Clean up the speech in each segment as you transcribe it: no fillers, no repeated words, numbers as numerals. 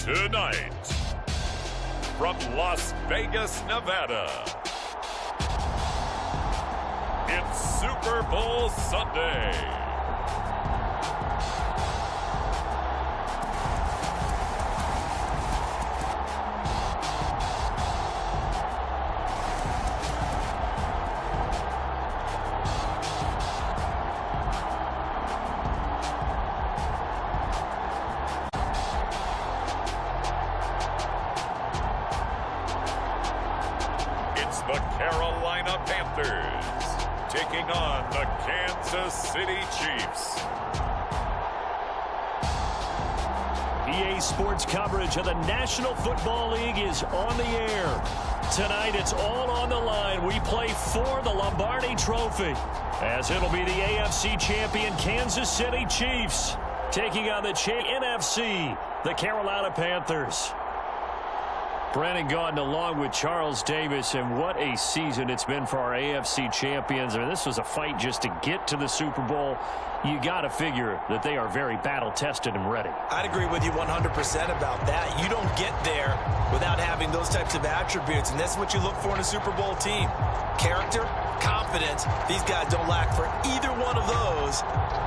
Tonight, from Las Vegas, Nevada, it's Super Bowl Sunday. The Carolina Panthers taking on the Kansas City Chiefs. EA Sports coverage of the National Football League is on the air. Tonight it's all on the line. We play for the Lombardi Trophy, as it'll be the AFC champion Kansas City Chiefs taking on the NFC, the Carolina Panthers. Brandon Gaudin along with Charles Davis, and what a season it's been for our AFC champions. I mean, this was a fight just to get to the Super Bowl. You got to figure that they are very battle-tested and ready. I'd agree with you 100% about that. You don't get there without having those types of attributes, and that's what you look for in a Super Bowl team. Character, confidence. These guys don't lack for either one of those.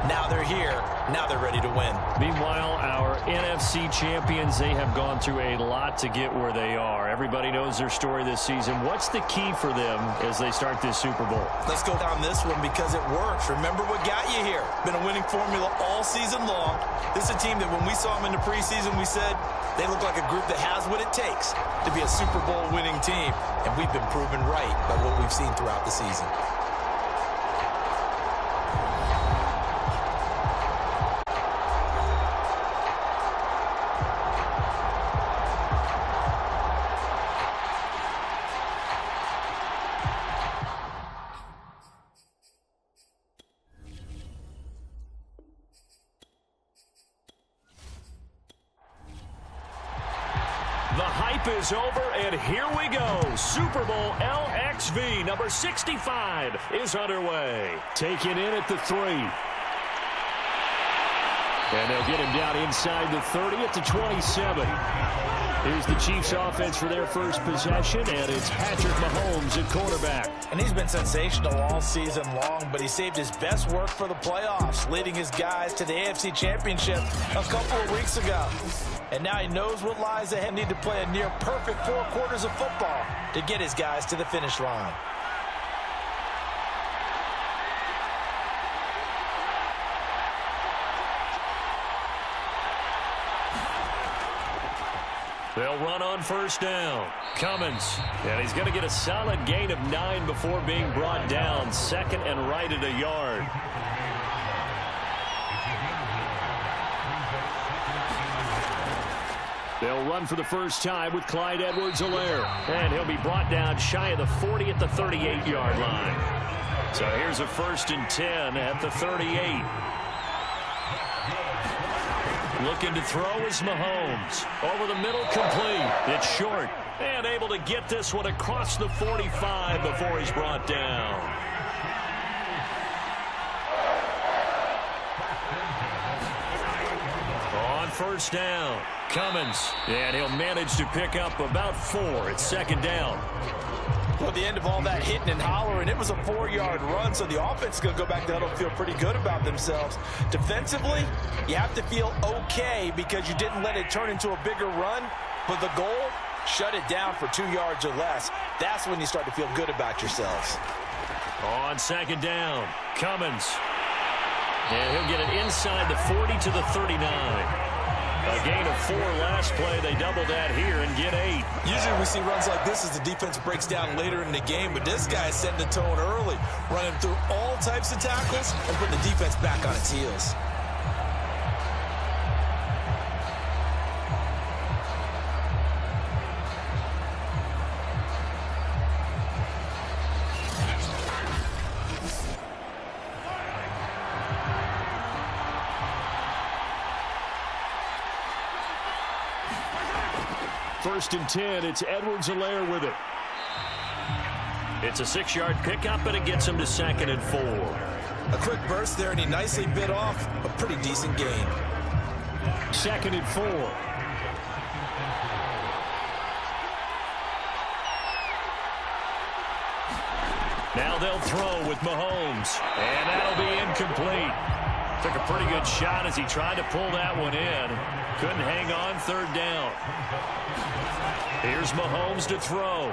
Now they're here. Now they're ready to win. Meanwhile, our NFC champions, they have gone through a lot to get where they are. Everybody knows their story this season. What's the key for them as they start this Super Bowl? Let's go down this one because it works. Remember what got you here. Been a winning formula all season long. This is a team that when we saw them in the preseason, we said they look like a group that has what it takes to be a Super Bowl winning team. And we've been proven right by what we've seen throughout the season. The hype is over, and here we go. Super Bowl LXV number 65 is underway. Taken in at the 3. And they'll get him down inside the 30 at the 27. Here's the Chiefs offense for their first possession, and it's Patrick Mahomes at quarterback. And he's been sensational all season long, but he saved his best work for the playoffs, leading his guys to the AFC Championship a couple of weeks ago. And now he knows what lies ahead. Need to play a near-perfect 4 quarters of football to get his guys to the finish line. They'll run on first down. Cummins. And he's going to get a solid gain of 9 before being brought down. Second and right at a yard. They'll run for the first time with Clyde Edwards-Helaire. And he'll be brought down shy of the 40 at the 38-yard line. So here's a 1st and 10 at the 38. Looking to throw is Mahomes. Over the middle, complete. It's short. And able to get this one across the 45 before he's brought down. On first down, Cummins. And he'll manage to pick up about 4 at second down. Well, at the end of all that hitting and hollering, it was a 4-yard run, so the offense is going to go back there and feel pretty good about themselves. Defensively, you have to feel okay because you didn't let it turn into a bigger run, but the goal, shut it down for 2 yards or less. That's when you start to feel good about yourselves. On second down, Cummins. And he'll get it inside the 40 to the 39. A gain of 4 last play. They double that here and get 8. Usually we see runs like this as the defense breaks down later in the game, but this guy is setting the tone early, running through all types of tackles and putting the defense back on its heels. First and 10, it's Edwards-Helaire with it. It's a 6-yard pickup, and it gets him to 2nd and 4. A quick burst there, and he nicely bit off a pretty decent gain. 2nd and 4. Now they'll throw with Mahomes. And that'll be incomplete. Took a pretty good shot as he tried to pull that one in. Couldn't hang on, third down. Here's Mahomes to throw.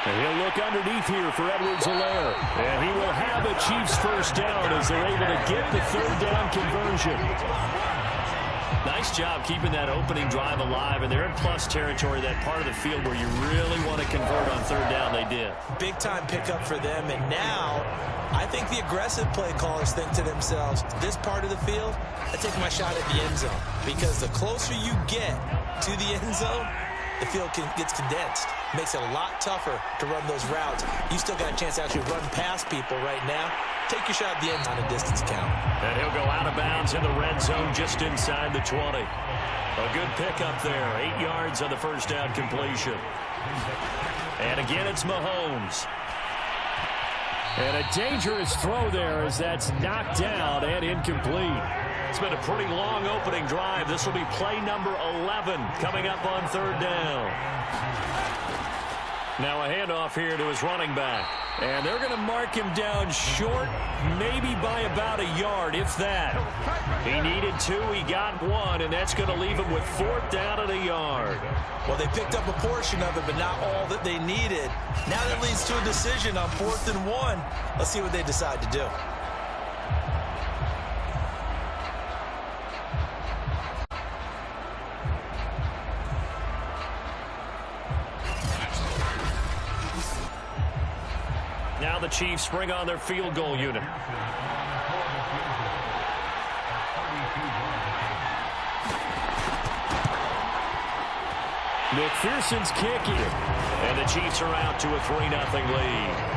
And he'll look underneath here for Edwards-Helaire. And he will have a Chiefs first down as they're able to get the third down conversion. Nice job keeping that opening drive alive, and they're in plus territory, that part of the field where you really want to convert on third down. They did. Big-time pickup for them, and now I think the aggressive play callers think to themselves, this part of the field, I take my shot at the end zone, because the closer you get to the end zone, the field gets condensed. Makes it a lot tougher to run those routes. You still got a chance to actually run past people right now. Take your shot at the end on a distance count. And he'll go out of bounds in the red zone just inside the 20. A good pickup there. 8 yards on the first down completion. And again, it's Mahomes. And a dangerous throw there as that's knocked down and incomplete. It's been a pretty long opening drive. This will be play number 11 coming up on third down. Now a handoff here to his running back. And they're going to mark him down short, maybe by about a yard, if that. He needed 2, he got 1, and that's going to leave him with fourth down and a yard. Well, they picked up a portion of it, but not all that they needed. Now that leads to a decision on 4th and 1. Let's see what they decide to do. Now the Chiefs bring on their field goal unit. McPherson's kicking. And the Chiefs are out to a 3-0 lead.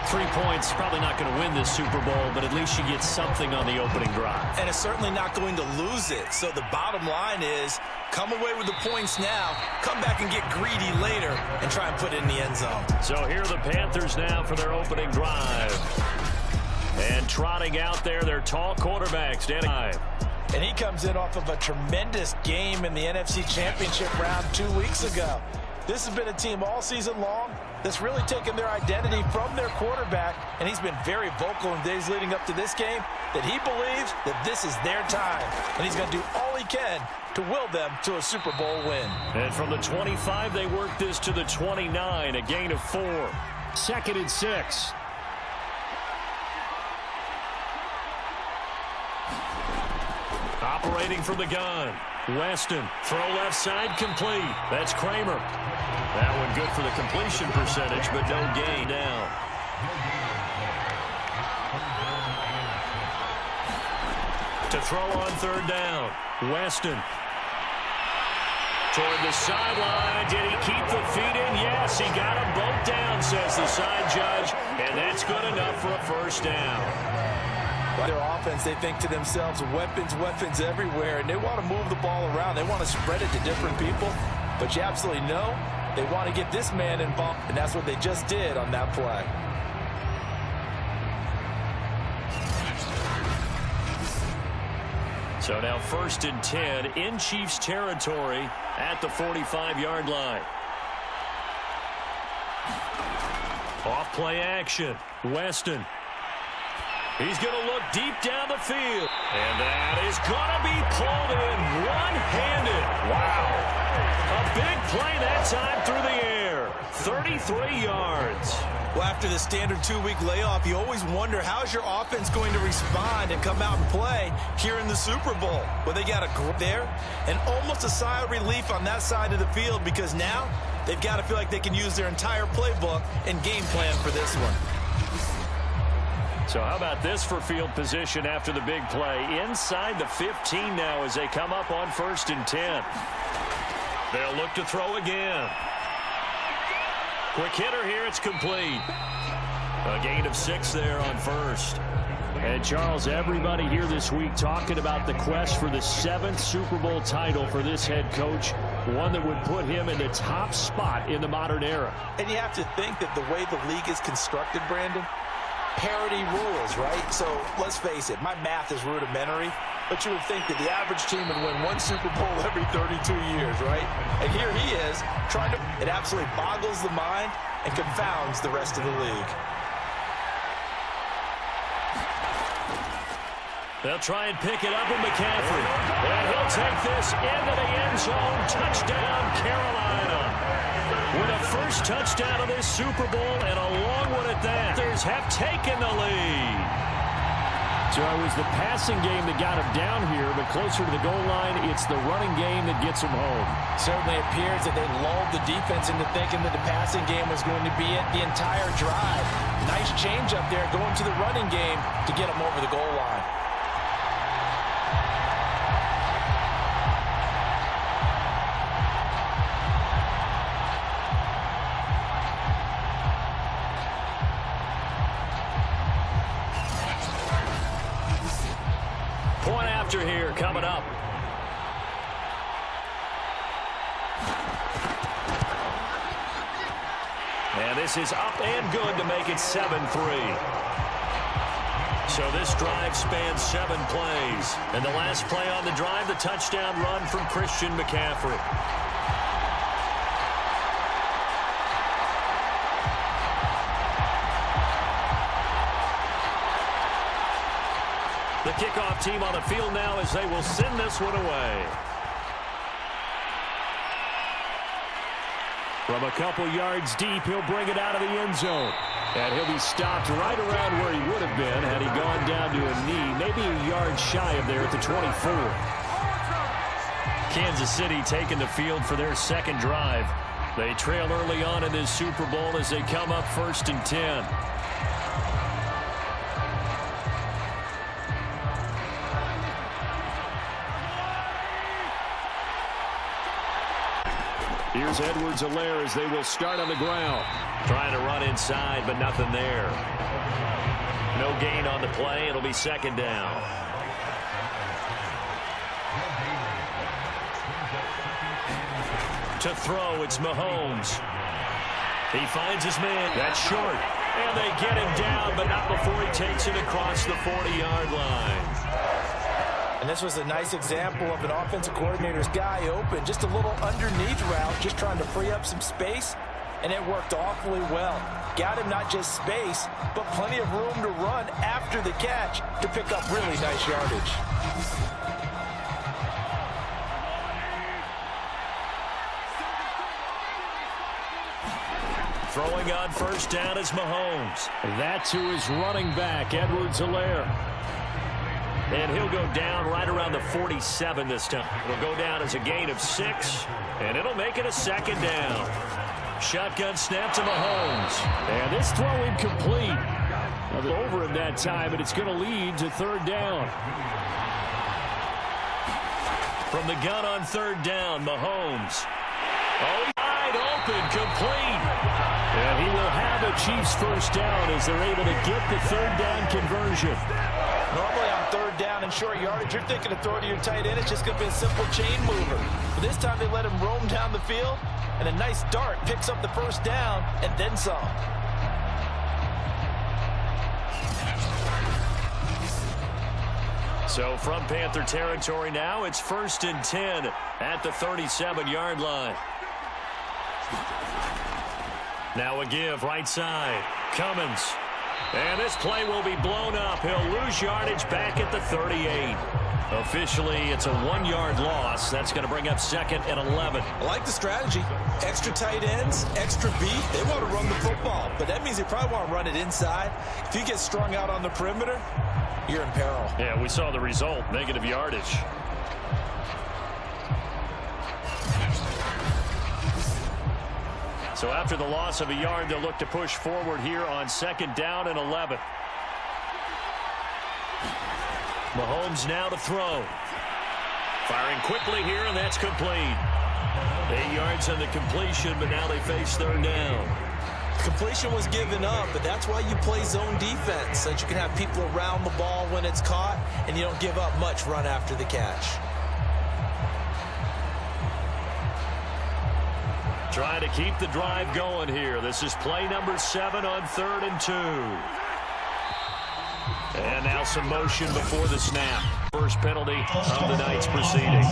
3 points, probably not going to win this Super Bowl, but at least you get something on the opening drive. And it's certainly not going to lose it. So the bottom line is, come away with the points now, come back and get greedy later, and try and put it in the end zone. So here are the Panthers now for their opening drive. And trotting out there, their tall quarterback standing high. And he comes in off of a tremendous game in the NFC Championship round 2 weeks ago. This has been a team all season long that's really taken their identity from their quarterback, and he's been very vocal in days leading up to this game that he believes that this is their time, and he's going to do all he can to will them to a Super Bowl win. And from the 25, they work this to the 29, a gain of 4. 2nd and 6. Operating from the gun. Weston, throw left side, complete. That's Kramer. That one good for the completion percentage, but no gain down. To throw on third down, Weston. Toward the sideline, did he keep the feet in? Yes, he got them both down, says the side judge, and that's good enough for a first down. Their offense, they think to themselves, weapons, weapons everywhere, and they want to move the ball around. They want to spread it to different people, but you absolutely know they want to get this man involved, and that's what they just did on that play. So now 1st and 10 in Chiefs territory at the 45-yard line. Off play action, Weston. He's going to look deep down the field. And that is going to be pulled in one-handed. Wow. A big play that time through the air. 33 yards. Well, after the standard 2-week layoff, you always wonder, how's your offense going to respond and come out and play here in the Super Bowl? Well, they got a grip there and almost a sigh of relief on that side of the field, because now they've got to feel like they can use their entire playbook and game plan for this one. So how about this for field position after the big play? Inside the 15 now as they come up on 1st and 10. They'll look to throw again. Quick hitter here, it's complete. A gain of 6 there on 1st. And Charles, everybody here this week talking about the quest for the 7th Super Bowl title for this head coach, one that would put him in the top spot in the modern era. And you have to think that the way the league is constructed, Brandon, parity rules, right? So let's face it, my math is rudimentary, but you would think that the average team would win one Super Bowl every 32 years, right? And here he is trying to, it absolutely boggles the mind and confounds the rest of the league. They'll try and pick it up with McCaffrey. And he'll take this into the end zone. Touchdown, Carolina. With a first touchdown of this Super Bowl and a long one at that. Panthers have taken the lead. So it was the passing game that got him down here, but closer to the goal line, it's the running game that gets him home. Certainly appears that they lulled the defense into thinking that the passing game was going to be it the entire drive. Nice change up there going to the running game to get him over the goal line. Point after here coming up. And this is up and good to make it 7-3. So this drive spans 7 plays. And the last play on the drive, the touchdown run from Christian McCaffrey. The kickoff team on the field now as they will send this one away. From a couple yards deep, he'll bring it out of the end zone. And he'll be stopped right around where he would have been had he gone down to a knee, maybe a yard shy of there at the 24. Kansas City taking the field for their second drive. They trail early on in this Super Bowl as they come up 1st and 10. Here's Edwards-Helaire as they will start on the ground. Trying to run inside, but nothing there. No gain on the play. It'll be 2nd down. To throw, it's Mahomes. He finds his man. That's short. And they get him down, but not before he takes it across the 40-yard line. And this was a nice example of an offensive coordinator's guy open. Just a little underneath route, just trying to free up some space, and it worked awfully well. Got him not just space, but plenty of room to run after the catch to pick up really nice yardage. Throwing on 1st down is Mahomes. That's who is running back, Edwards-Helaire. And he'll go down right around the 47 this time. It'll go down as a gain of 6, and it'll make it a 2nd down. Shotgun snap to Mahomes. And this throw incomplete. Over him that time, but it's going to lead to 3rd down. From the gun on 3rd down, Mahomes. Oh, wide open, complete. And he will have a Chiefs 1st down as they're able to get the 3rd down conversion. Normally on 3rd down and short yardage, you're thinking to throw to your tight end. It's just going to be a simple chain mover. But this time they let him roam down the field, and a nice dart picks up the 1st down and then some. So from Panther territory now, it's 1st and 10 at the 37-yard line. Now a give right side. Cummins. And this play will be blown up. He'll lose yardage back at the 38. Officially, it's a 1-yard loss. That's going to bring up 2nd and 11. I like the strategy. Extra tight ends, extra beat. They want to run the football, but that means they probably want to run it inside. If you get strung out on the perimeter, you're in peril. Yeah, we saw the result, negative yardage. So after the loss of a yard, they'll look to push forward here on 2nd down and 11. Mahomes now to throw. Firing quickly here, and that's complete. 8 yards on the completion, but now they face 3rd down. Completion was given up, but that's why you play zone defense, so that you can have people around the ball when it's caught, and you don't give up much run after the catch. Trying to keep the drive going here. This is play number 7 on 3rd and 2. And now some motion before the snap. first penalty of the night's proceedings.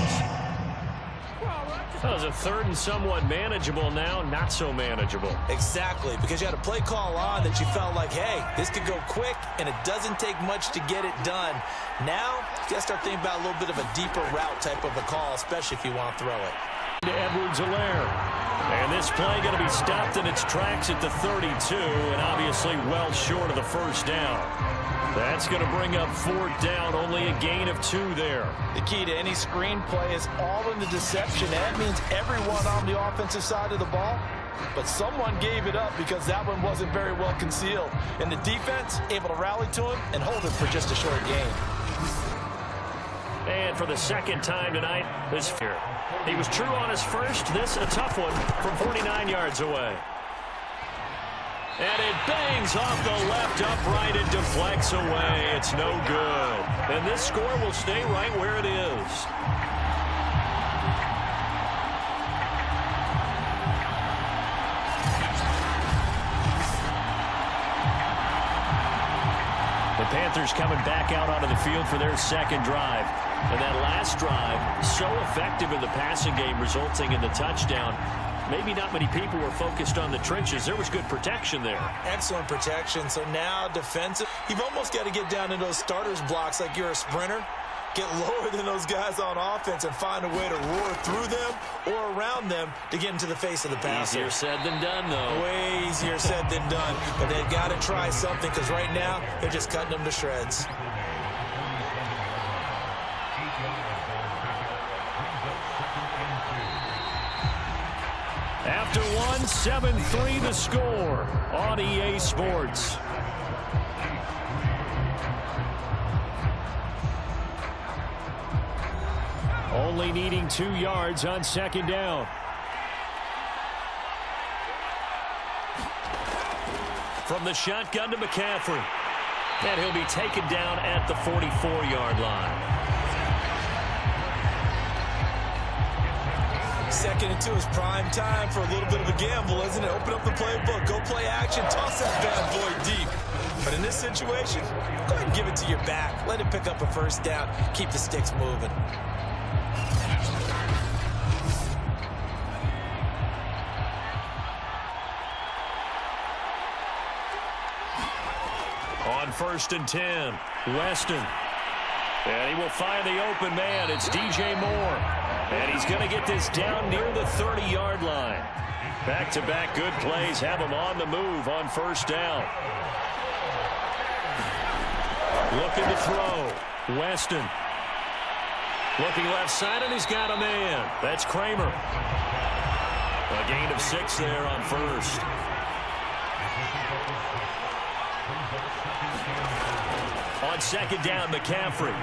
That was a third and somewhat manageable now, not so manageable. Exactly, because you had a play call on that you felt like, hey, this could go quick, and it doesn't take much to get it done. Now, you got to start thinking about a little bit of a deeper route type of a call, especially if you want to throw it. To Edwards-Helaire. And this play going to be stopped in its tracks at the 32, and obviously well short of the first down. That's going to bring up fourth down, only a gain of 2 there. The key to any screen play is all in the deception. That means everyone on the offensive side of the ball, but someone gave it up because that one wasn't very well concealed. And the defense able to rally to him and hold it for just a short gain. And for the second time tonight, this fear. He was true on his first. This a tough one from 49 yards away. And it bangs off the left upright and deflects away. It's no good. And this score will stay right where it is. The Panthers coming back out onto the field for their second drive. And that last drive, so effective in the passing game, resulting in the touchdown. Maybe not many people were focused on the trenches. There was good protection there. Excellent protection. So now defensive. You've almost got to get down in those starters blocks like you're a sprinter. Get lower than those guys on offense and find a way to roar through them or around them to get into the face of the passer. Easier said than done, though. Way easier said than done. But they've got to try something because right now they're just cutting them to shreds. After one, 7-3 the score on EA Sports. Only needing 2 yards on second down. From the shotgun to McCaffrey. And he'll be taken down at the 44-yard line. Second and 2 is prime time for a little bit of a gamble, isn't it? Open up the playbook, go play action, toss that bad boy deep. But in this situation, go ahead and give it to your back. Let it pick up a first down. Keep the sticks moving. On 1st and 10, Weston. And he will find the open man. It's DJ Moore. And he's going to get this down near the 30-yard line. Back-to-back good plays have him on the move on first down. Looking to throw. Weston. Looking left side, and he's got a man. That's Kramer. A gain of 6 there on first. On second down, McCaffrey.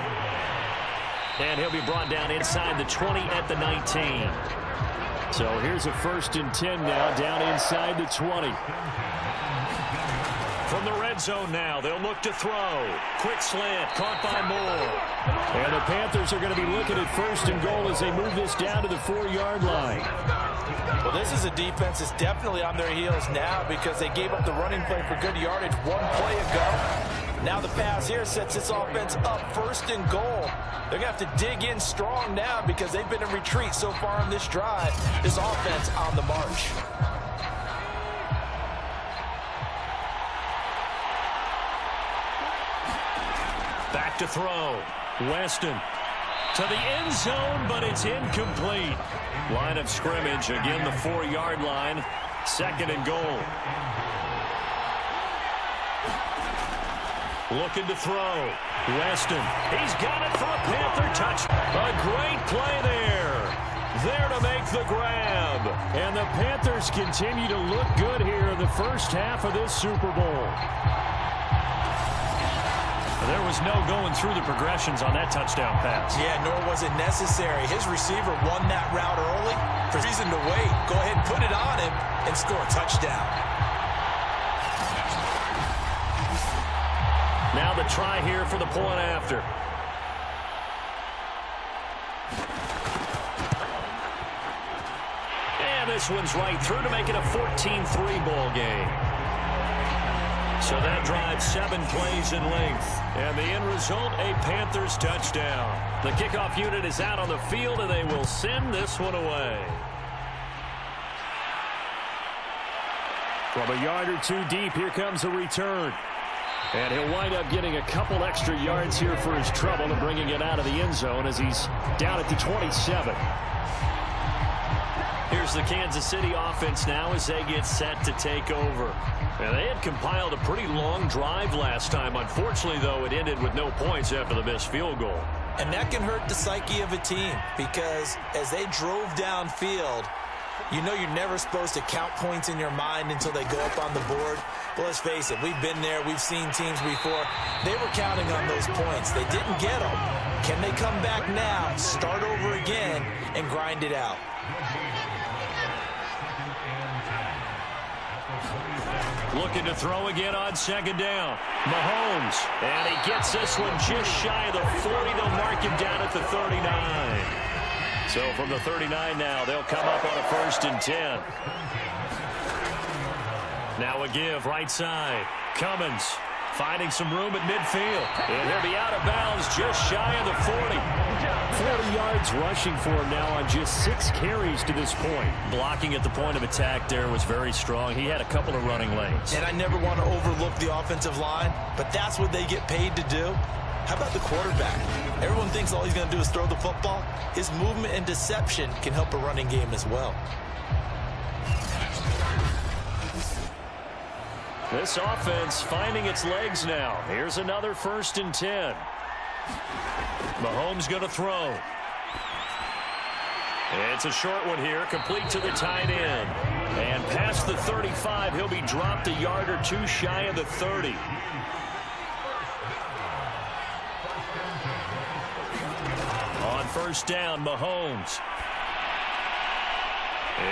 And he'll be brought down inside the 20 at the 19. So here's a 1st and 10 now, down inside the 20. From the red zone now, they'll look to throw. Quick slant, caught by Moore. And the Panthers are going to be looking at 1st and goal as they move this down to the 4-yard line. Well, this is a defense that's definitely on their heels now because they gave up the running play for good yardage one play ago. Now the pass here sets this offense up 1st and goal. They're going to have to dig in strong now because they've been in retreat so far in this drive. This offense on the march. Back to throw. Weston to the end zone, but it's incomplete. Line of scrimmage, again the 4-yard line. 2nd and goal. Looking to throw. Weston. He's got it for a Panther touch. A great play there. There to make the grab. And the Panthers continue to look good here in the first half of this Super Bowl. There was no going through the progressions on that touchdown pass. Yeah, nor was it necessary. His receiver won that route early. For reason to wait, go ahead and put it on him and score a touchdown. Now the try here for the point after. And this one's right through to make it a 14-3 ball game. So that drives 7 plays in length. And the end result, a Panthers touchdown. The kickoff unit is out on the field, and they will send this one away. From a yard or 2 deep, here comes a return. And he'll wind up getting a couple extra yards here for his trouble and bringing it out of the end zone as he's down at the 27. Here's the Kansas City offense now as they get set to take over. And they had compiled a pretty long drive last time. Unfortunately, though, it ended with no points after the missed field goal. And that can hurt the psyche of a team because as they drove downfield, you know you're never supposed to count points in your mind until they go up on the board. But let's face it, we've been there. We've seen teams before. They were counting on those points. They didn't get them. Can they come back now, start over again, and grind it out? Looking to throw again on second down. Mahomes. And he gets this one just shy of the 40. They'll mark him down at the 39. So from the 39 now, they'll come up on a 1st and 10. Now a give right side. Cummins finding some room at midfield. And he'll be out of bounds just shy of the 40. 40 yards rushing for him now on just 6 carries to this point. Blocking at the point of attack there was very strong. He had a couple of running lanes. And I never want to overlook the offensive line, but that's what they get paid to do. How about the quarterback? Everyone thinks all he's going to do is throw the football. His movement and deception can help a running game as well. This offense finding its legs now. Here's another 1st and 10. Mahomes going to throw. It's a short one here, complete to the tight end. And past the 35, he'll be dropped a yard or 2 shy of the 30. On 1st down, Mahomes.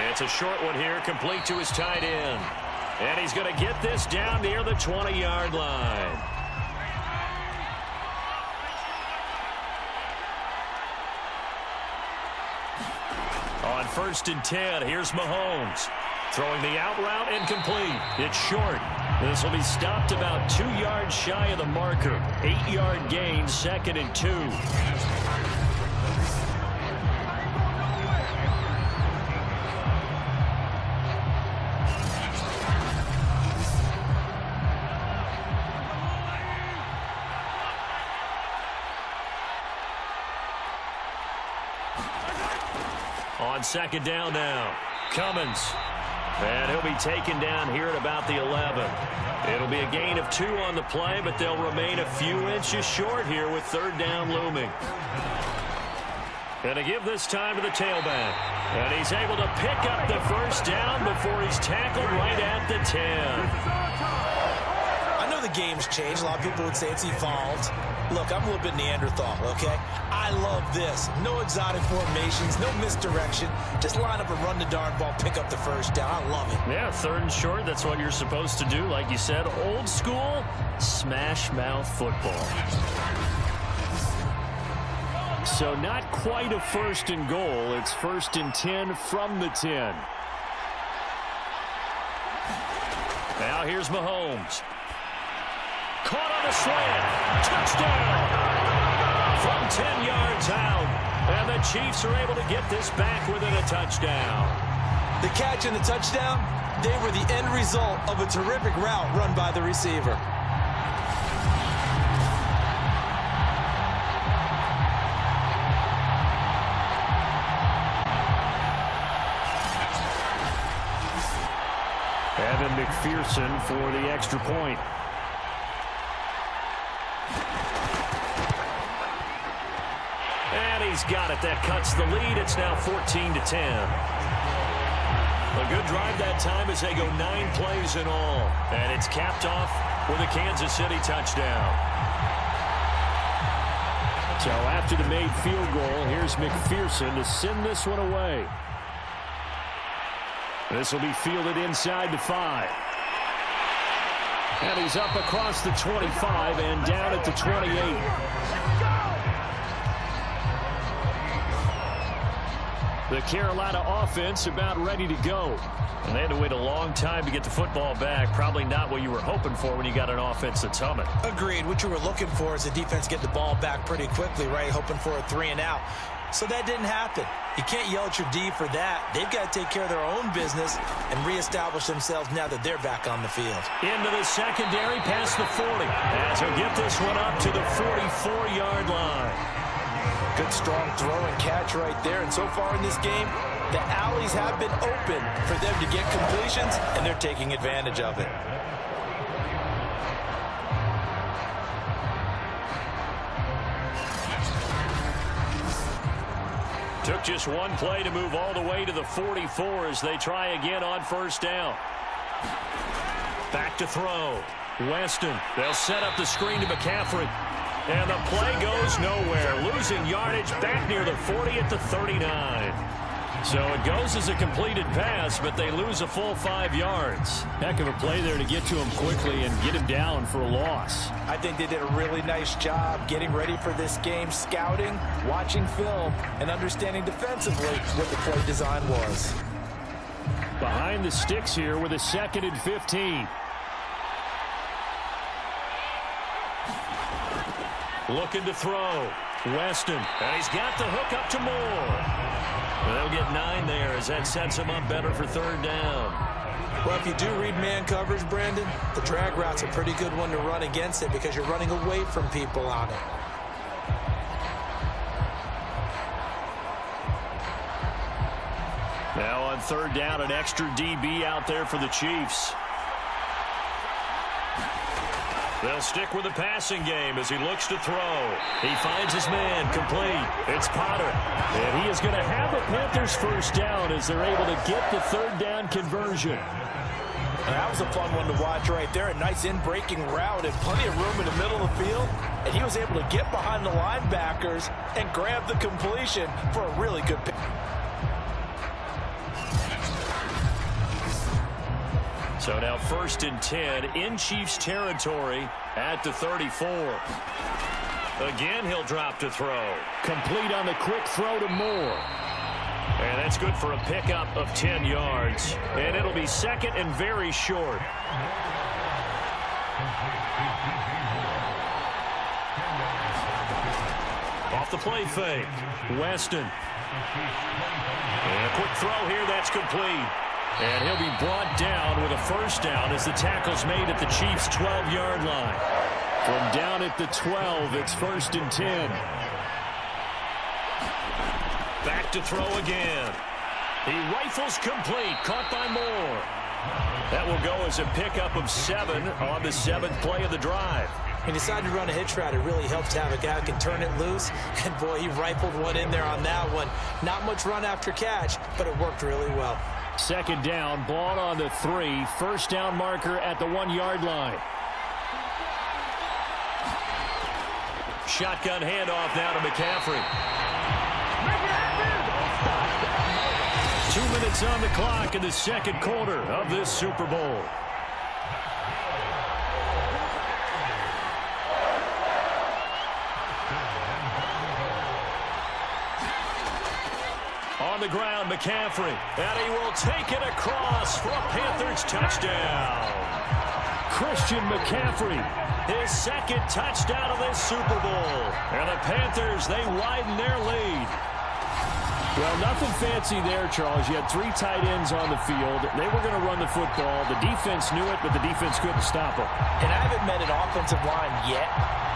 It's a short one here, complete to his tight end. And he's going to get this down near the 20-yard line. On 1st and 10, here's Mahomes. Throwing the out route incomplete. It's short. This will be stopped about 2 yards shy of the marker. 8-yard gain, 2nd and 2. On 2nd down now, Cummins. And he'll be taken down here at about the 11. It'll be a gain of 2 on the play, but they'll remain a few inches short here with 3rd down looming. And to give this time to the tailback. And he's able to pick up the 1st down before he's tackled right at the 10. I know the game's changed. A lot of people would say it's evolved. Look, I'm a little bit Neanderthal, okay? I love this. No exotic formations, no misdirection. Just line up and run the darn ball, pick up the 1st down. I love it. Yeah, 3rd and short, that's what you're supposed to do. Like you said, old school, smash mouth football. So not quite a 1st and goal. It's 1st and 10 from the 10. Now here's Mahomes. Caught on a slant. Touchdown. From 10 yards out. And the Chiefs are able to get this back within a touchdown. The catch and the touchdown, they were the end result of a terrific route run by the receiver. Evan McPherson for the extra point. And he's got it. That cuts the lead. It's now 14-10. A good drive that time as they go 9 plays in all. And it's capped off with a Kansas City touchdown. So after the made field goal, here's McPherson to send this one away. This will be fielded inside the 5. And he's up across the 25 and down at the 28. The Carolina offense about ready to go. And they had to wait a long time to get the football back. Probably not what you were hoping for when you got an offense that's humming. Agreed. What you were looking for is the defense get the ball back pretty quickly, right? Hoping for a 3-and-out. So that didn't happen. You can't yell at your D for that. They've got to take care of their own business and reestablish themselves now that they're back on the field. Into the secondary, past the 40. As he'll get this one up to the 44-yard line. Good strong throw and catch right there. And so far in this game, the alleys have been open for them to get completions, and they're taking advantage of it. Took just one play to move all the way to the 44 as they try again on first down. Back to throw. Weston. They'll set up the screen to McCaffrey. And the play goes nowhere. Losing yardage back near the 40 at the 39. So it goes as a completed pass, but they lose a full 5 yards. Heck of a play there to get to him quickly and get him down for a loss. I think they did a really nice job getting ready for this game, scouting, watching film, and understanding defensively what the play design was. Behind the sticks here with a 2nd and 15. Looking to throw. Weston. And he's got the hook up to Moore. They'll get 9 there as that sets him up better for 3rd down. Well, if you do read man coverage, Brandon, the drag route's a pretty good one to run against it because you're running away from people on it. Now on 3rd down, an extra DB out there for the Chiefs. They'll stick with the passing game as he looks to throw. He finds his man, complete. It's Potter. And he is going to have a Panthers first down as they're able to get the 3rd down conversion. That was a fun one to watch right there. A nice in-breaking route and plenty of room in the middle of the field. And he was able to get behind the linebackers and grab the completion for a really good pick. So now 1st and 10 in Chiefs territory at the 34. Again, he'll drop to throw. Complete on the quick throw to Moore. And that's good for a pickup of 10 yards. And it'll be 2nd and very short. Off the play fake. Weston. And a quick throw here, that's complete. And he'll be brought down with a first down as the tackle's made at the Chiefs' 12-yard line. From down at the 12, it's 1st and 10. Back to throw again. He rifles complete, caught by Moore. That will go as a pickup of 7 on the 7th play of the drive. He decided to run a hitch route. It really helps to have a guy who can turn it loose. And, boy, he rifled one in there on that one. Not much run after catch, but it worked really well. 2nd down, ball on the 3. First down marker at the 1-yard line. Shotgun handoff now to McCaffrey. 2 minutes on the clock in the 2nd quarter of this Super Bowl. On the ground, McCaffrey, and he will take it across for a Panthers touchdown. Christian McCaffrey, his 2nd touchdown of this Super Bowl. And the Panthers, they widen their lead. Well, nothing fancy there, Charles. You had 3 tight ends on the field. They were going to run the football. The defense knew it, but the defense couldn't stop them. And I haven't met an offensive line yet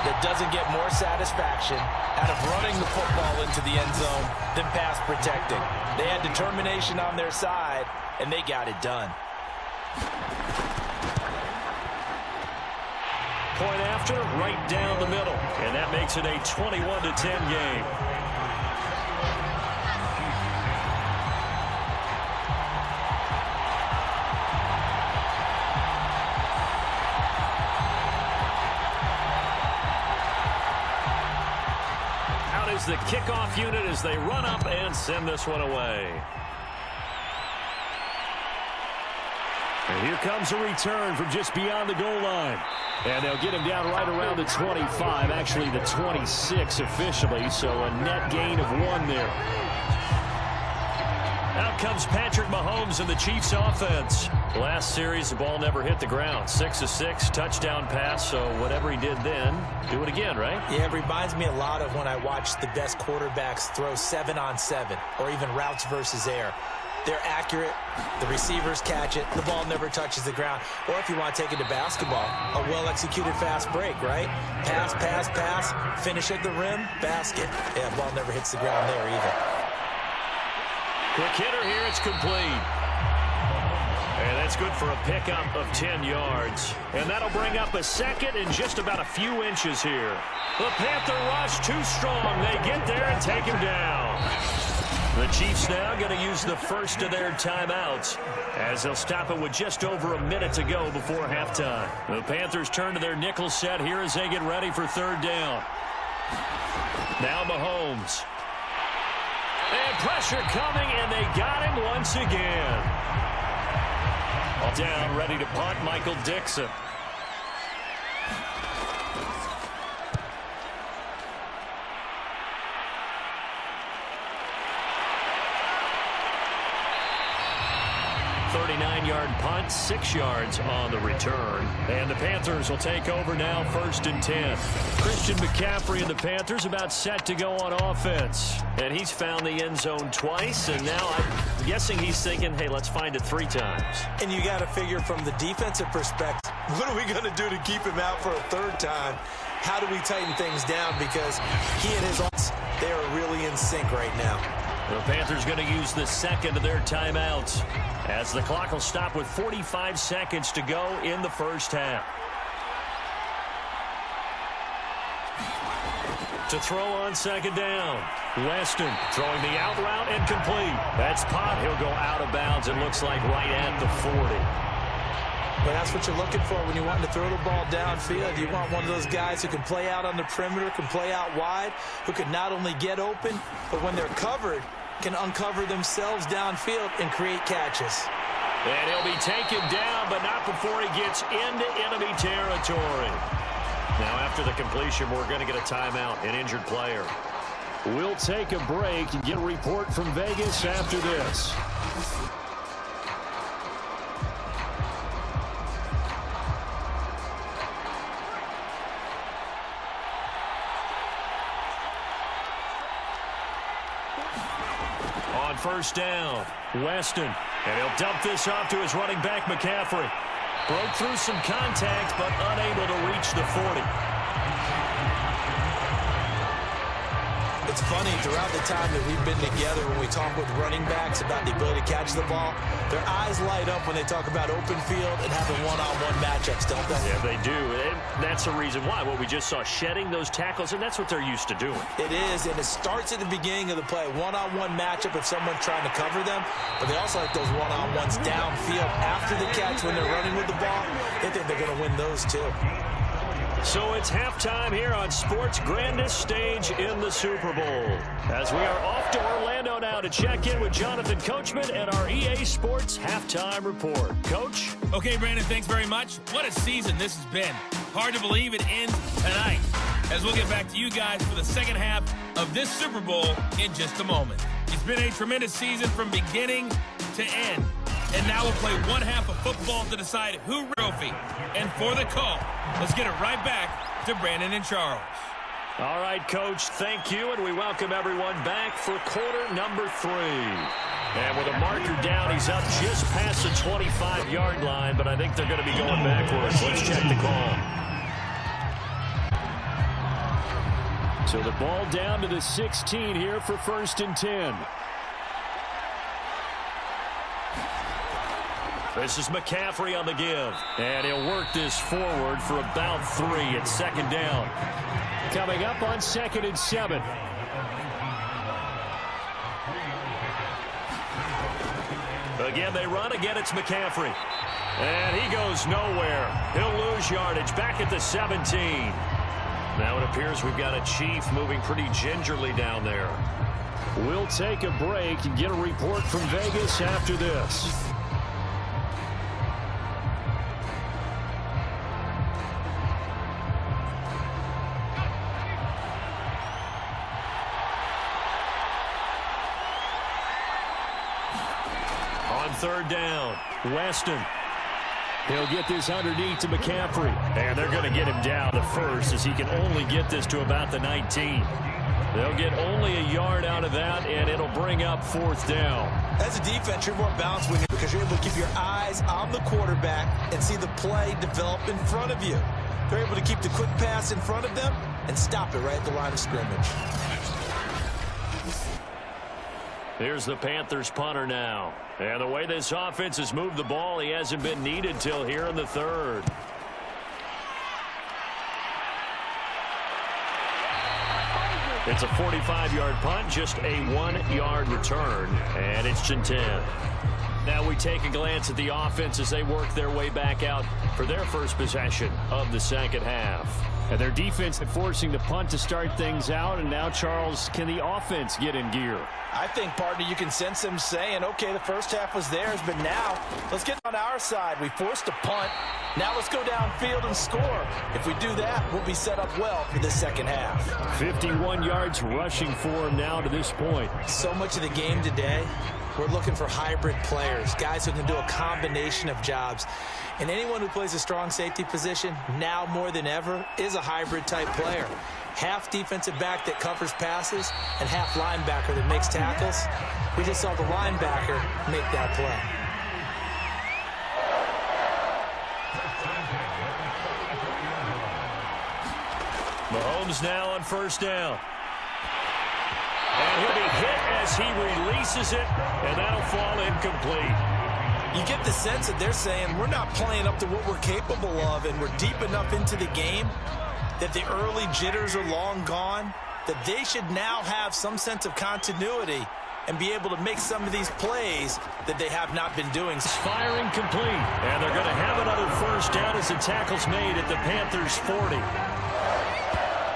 that doesn't get more satisfaction out of running the football into the end zone than pass protecting. They had determination on their side, and they got it done. Point after, right down the middle. And that makes it a 21-10 game. The kickoff unit as they run up and send this one away. And here comes a return from just beyond the goal line. And they'll get him down right around the 25, actually the 26 officially, so a net gain of 1 there. Out comes Patrick Mahomes and the Chiefs offense. Last series, the ball never hit the ground. 6 of 6, touchdown pass. So whatever he did then, do it again, right? Yeah, it reminds me a lot of when I watched the best quarterbacks throw 7-on-7 or even routes versus air. They're accurate. The receivers catch it. The ball never touches the ground. Or if you want to take it to basketball, a well-executed fast break, right? Pass, pass, pass, finish at the rim, basket. Yeah, ball never hits the ground there either. Quick hitter here, it's complete. And that's good for a pickup of 10 yards. And that'll bring up a second in just about a few inches here. The Panther rush too strong. They get there and take him down. The Chiefs now going to use the first of their timeouts as they'll stop it with just over a minute to go before halftime. The Panthers turn to their nickel set here as they get ready for third down. Now Mahomes. And pressure coming, and they got him once again. Down, ready to punt, Michael Dixon. Yard punt, 6 yards on the return. And the Panthers will take over now, 1st and 10. Christian McCaffrey and the Panthers about set to go on offense. And he's found the end zone twice, and now I'm guessing he's thinking, hey, let's find it 3 times. And you got to figure from the defensive perspective, what are we going to do to keep him out for a 3rd time? How do we tighten things down? Because he and his offense, they are really in sync right now. The Panthers going to use the second of their timeouts as the clock will stop with 45 seconds to go in the first half. To throw on second down. Weston throwing the out route and complete. That's Pop. He'll go out of bounds. It looks like right at the 40. But that's what you're looking for when you want to throw the ball downfield. You want one of those guys who can play out on the perimeter, can play out wide, who can not only get open, but when they're covered, can uncover themselves downfield and create catches. And he'll be taken down, but not before he gets into enemy territory. Now, after the completion, we're going to get a timeout, an injured player. We'll take a break and get a report from Vegas after this. On first down, Weston. And he'll dump this off to his running back, McCaffrey. Broke through some contact, but unable to reach the 40. It's funny, throughout the time that we've been together, when we talk with running backs about the ability to catch the ball, their eyes light up when they talk about open field and having one-on-one matchups, don't they? Yeah, they do. And that's the reason why. What we just saw, shedding those tackles, and that's what they're used to doing. It is, and it starts at the beginning of the play. One-on-one matchup if someone's trying to cover them, but they also like those one-on-ones downfield after the catch when they're running with the ball. They think they're going to win those too. So it's halftime here on sports' grandest stage in the Super Bowl. As we are off to Orlando now to check in with Jonathan Coachman and our EA Sports Halftime Report. Coach? Okay, Brandon, thanks very much. What a season this has been. Hard to believe it ends tonight, as we'll get back to you guys for the second half of this Super Bowl in just a moment. It's been a tremendous season from beginning to end. And now we'll play one half of football to decide who trophy. And for the call, let's get it right back to Brandon and Charles. All right, Coach, thank you, and we welcome everyone back for quarter number 3. And with a marker down, he's up just past the 25-yard line, but I think they're going to be going backwards. Let's check the call. So the ball down to the 16 here for 1st and 10. This is McCaffrey on the give. And he'll work this forward for about 3 at second down. Coming up on 2nd and 7. Again, they run. Again, it's McCaffrey. And he goes nowhere. He'll lose yardage back at the 17. Now it appears we've got a Chief moving pretty gingerly down there. We'll take a break and get a report from Vegas after this. third down. Weston. He'll get this underneath to McCaffrey. And they're going to get him down the first as he can only get this to about the 19. They'll get only a yard out of that, and it'll bring up fourth down. As a defense, you're more balanced because you're able to keep your eyes on the quarterback and see the play develop in front of you. They're able to keep the quick pass in front of them and stop it right at the line of scrimmage. Here's the Panthers punter now. And the way this offense has moved the ball, he hasn't been needed till here in the third. It's a 45-yard punt, just a 1-yard return, and it's 10. Now we take a glance at the offense as they work their way back out for their first possession of the second half. And their defense forcing the punt to start things out, and now, Charles, can the offense get in gear? I think, partner, you can sense them saying, okay, the first half was theirs, but now let's get on our side. We forced a punt. Now let's go downfield and score. If we do that, we'll be set up well for the second half. 51 yards rushing for him now to this point. So much of the game today, we're looking for hybrid players, guys who can do a combination of jobs. And anyone who plays a strong safety position, now more than ever, is a hybrid type player. Half defensive back that covers passes and half linebacker that makes tackles. We just saw the linebacker make that play. Mahomes now on first down. And he'll be hit as he releases it, and that'll fall incomplete. You get the sense that they're saying we're not playing up to what we're capable of, and we're deep enough into the game that the early jitters are long gone, that they should now have some sense of continuity and be able to make some of these plays that they have not been doing. Firing complete, and they're going to have another first down as the tackle's made at the Panthers' 40.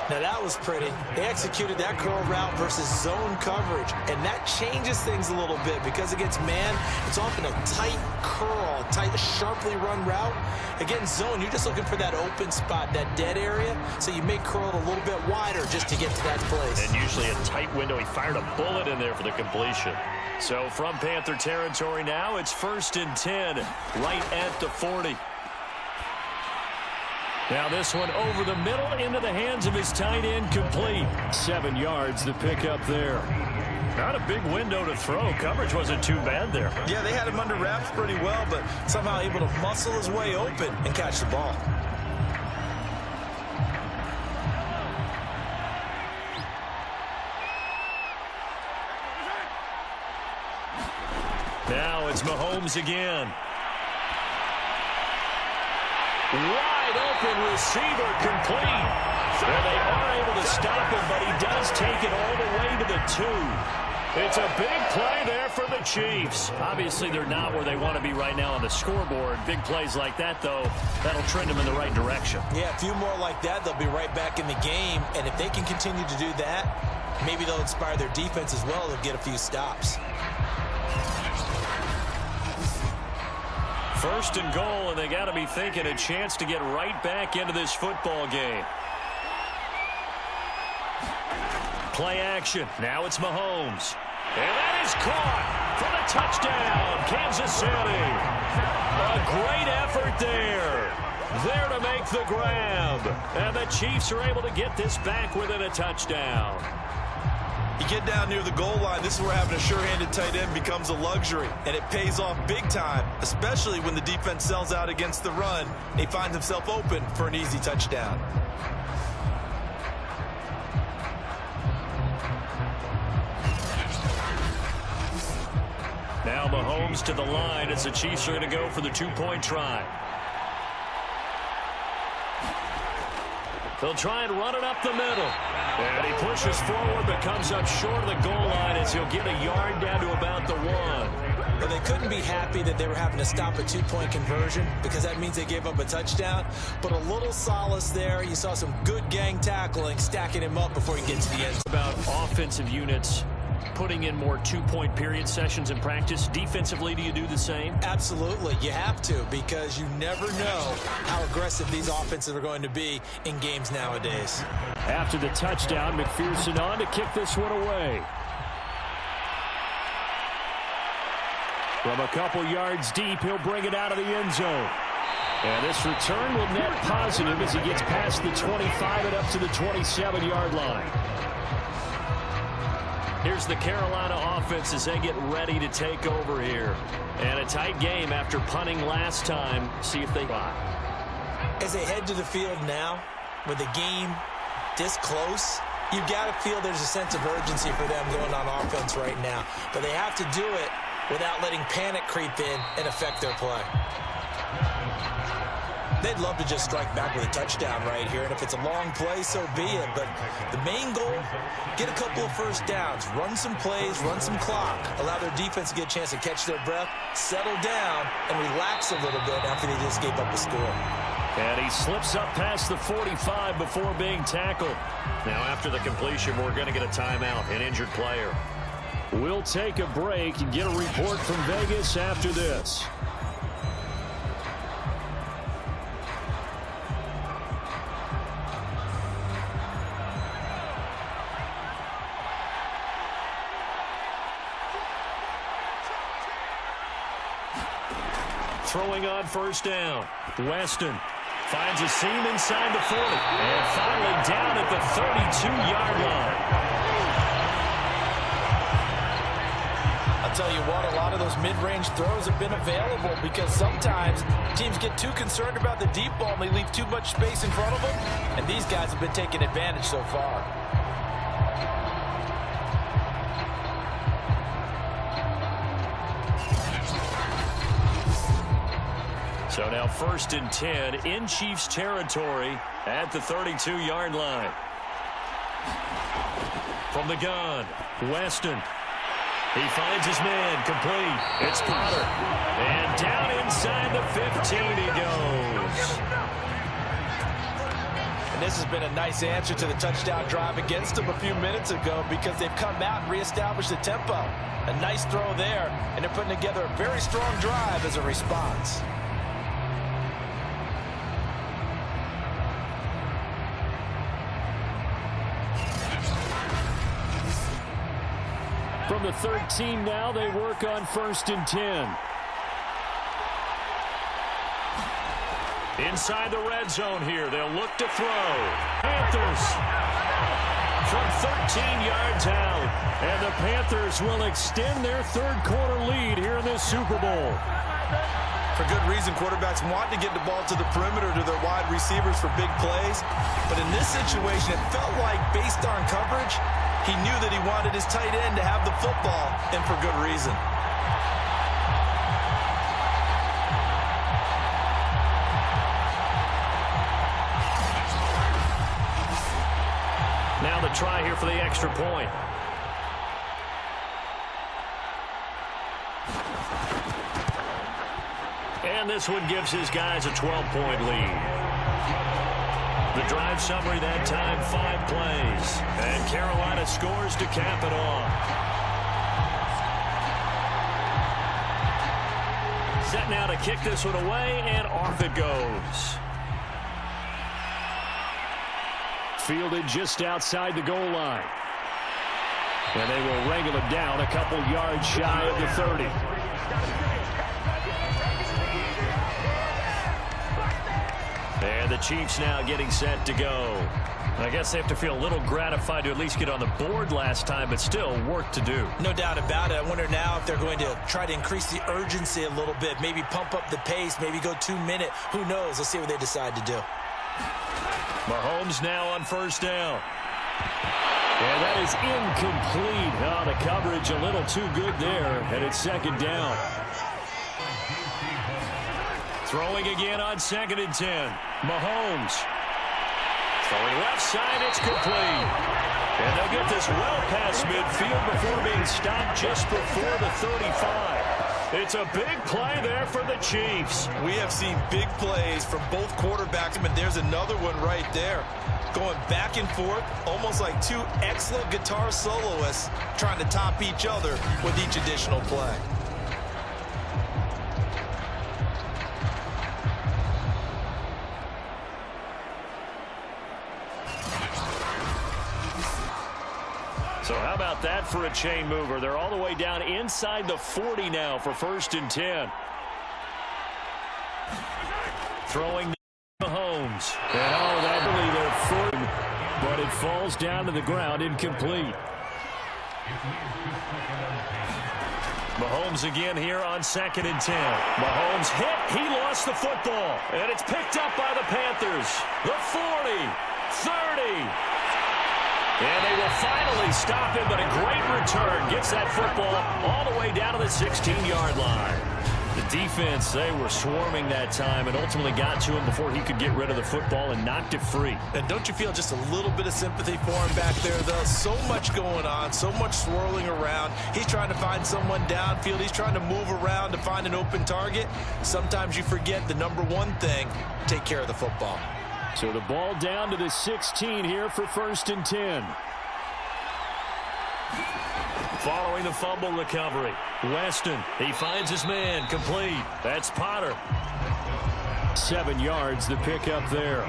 Now that was pretty. They executed that curl route versus zone coverage, and that changes things a little bit because against man, it's often a tight curl, tight, sharply run route. Against zone, you're just looking for that open spot, that dead area, so you may curl it a little bit wider just to get to that place. And usually a tight window. He fired a bullet in there for the completion. So from Panther territory now, it's 1st and 10, right at the 40. Now this one over the middle into the hands of his tight end, complete. 7 yards the pickup there. Not a big window to throw. Coverage wasn't too bad there. Yeah, they had him under wraps pretty well, but somehow able to muscle his way open and catch the ball. Now it's Mahomes again. Wide open receiver, complete. And they are able to stop him, but he does take it all the way to the 2. It's a big play there for the Chiefs. Obviously, they're not where they want to be right now on the scoreboard. Big plays like that, though, that'll trend them in the right direction. Yeah, a few more like that, they'll be right back in the game. And if they can continue to do that, maybe they'll inspire their defense as well. They'll get a few stops. 1st and goal, and they got to be thinking a chance to get right back into this football game. Play action. Now it's Mahomes. And that is caught for the touchdown, Kansas City. A great effort there. There to make the grab. And the Chiefs are able to get this back within a touchdown. You get down near the goal line, this is where having a sure-handed tight end becomes a luxury, and it pays off big time, especially when the defense sells out against the run, and he finds himself open for an easy touchdown. Now Mahomes to the line as the Chiefs are going to go for the 2-point try. They'll try and run it up the middle. And he pushes forward but comes up short of the goal line as he'll get a yard down to about the 1. Well, they couldn't be happy that they were having to stop a 2-point conversion because that means they gave up a touchdown. But a little solace there. You saw some good gang tackling, stacking him up before he gets to the end. About offensive units putting in more 2-point period sessions in practice. Defensively, do you do the same? Absolutely. You have to, because you never know how aggressive these offenses are going to be in games nowadays. After the touchdown, McPherson on to kick this one away. From a couple yards deep, he'll bring it out of the end zone. And this return will net positive as he gets past the 25 and up to the 27-yard line. Here's the Carolina offense as they get ready to take over here. And a tight game after punting last time. See if they buy. As they head to the field now, with the game this close, you've got to feel there's a sense of urgency for them going on offense right now. But they have to do it without letting panic creep in and affect their play. They'd love to just strike back with a touchdown right here, and if it's a long play, so be it. But the main goal, get a couple of first downs, run some plays, run some clock, allow their defense to get a chance to catch their breath, settle down, and relax a little bit after they just gave up a score. And he slips up past the 45 before being tackled. Now after the completion, we're going to get a timeout, an injured player. We'll take a break and get a report from Vegas after this. Throwing on first down. Weston finds a seam inside the 40. And finally down at the 32-yard line. I'll tell you what, a lot of those mid-range throws have been available because sometimes teams get too concerned about the deep ball and they leave too much space in front of them. And these guys have been taking advantage so far. So now 1st and 10 in Chiefs territory at the 32-yard line. From the gun, Weston. He finds his man, complete. It's Potter. And down inside the 15 he goes. And this has been a nice answer to the touchdown drive against them a few minutes ago because they've come out and reestablished the tempo. A nice throw there, and they're putting together a very strong drive as a response. From the 13 now, they work on 1st and 10. Inside the red zone here, they'll look to throw. Panthers from 13 yards out. And the Panthers will extend their third-quarter lead here in this Super Bowl. For good reason, quarterbacks want to get the ball to the perimeter to their wide receivers for big plays. But in this situation, it felt like, based on coverage, he knew that he wanted his tight end to have the football, and for good reason. Now the try here for the extra point. And this one gives his guys a 12-point lead. The drive summary that time, 5 plays. And Carolina scores to cap it off. Set now to kick this one away, and off it goes. Fielded just outside the goal line. And they will wrangle it down a couple yards shy of the 30. And the Chiefs now getting set to go. I guess they have to feel a little gratified to at least get on the board last time, but still work to do. No doubt about it. I wonder now if they're going to try to increase the urgency a little bit, maybe pump up the pace, maybe go 2-minute. Who knows? Let's see what they decide to do. Mahomes now on first down. And that is incomplete. Oh, the coverage a little too good there, and it's 2nd down. Throwing again on 2nd and 10. Mahomes. Throwing left side, it's complete. And they'll get this well past midfield before being stopped just before the 35. It's a big play there for the Chiefs. We have seen big plays from both quarterbacks, and there's another one right there. Going back and forth, almost like two excellent guitar soloists trying to top each other with each additional play. So how about that for a chain mover? They're all the way down inside the 40 now for 1st and 10. Throwing Mahomes. And that really their foot, but it falls down to the ground incomplete. Mahomes again here on 2nd and 10. Mahomes hit. He lost the football. And it's picked up by the Panthers. The 40, 30. And they will finally stop him, but a great return. Gets that football all the way down to the 16-yard line. The defense, they were swarming that time and ultimately got to him before he could get rid of the football and knocked it free. And don't you feel just a little bit of sympathy for him back there, though? So much going on, so much swirling around. He's trying to find someone downfield. He's trying to move around to find an open target. Sometimes you forget the number one thing, take care of the football. So the ball down to the 16 here for 1st and 10. Following the fumble recovery, Weston, he finds his man, complete. That's Potter. 7 yards, the pickup there.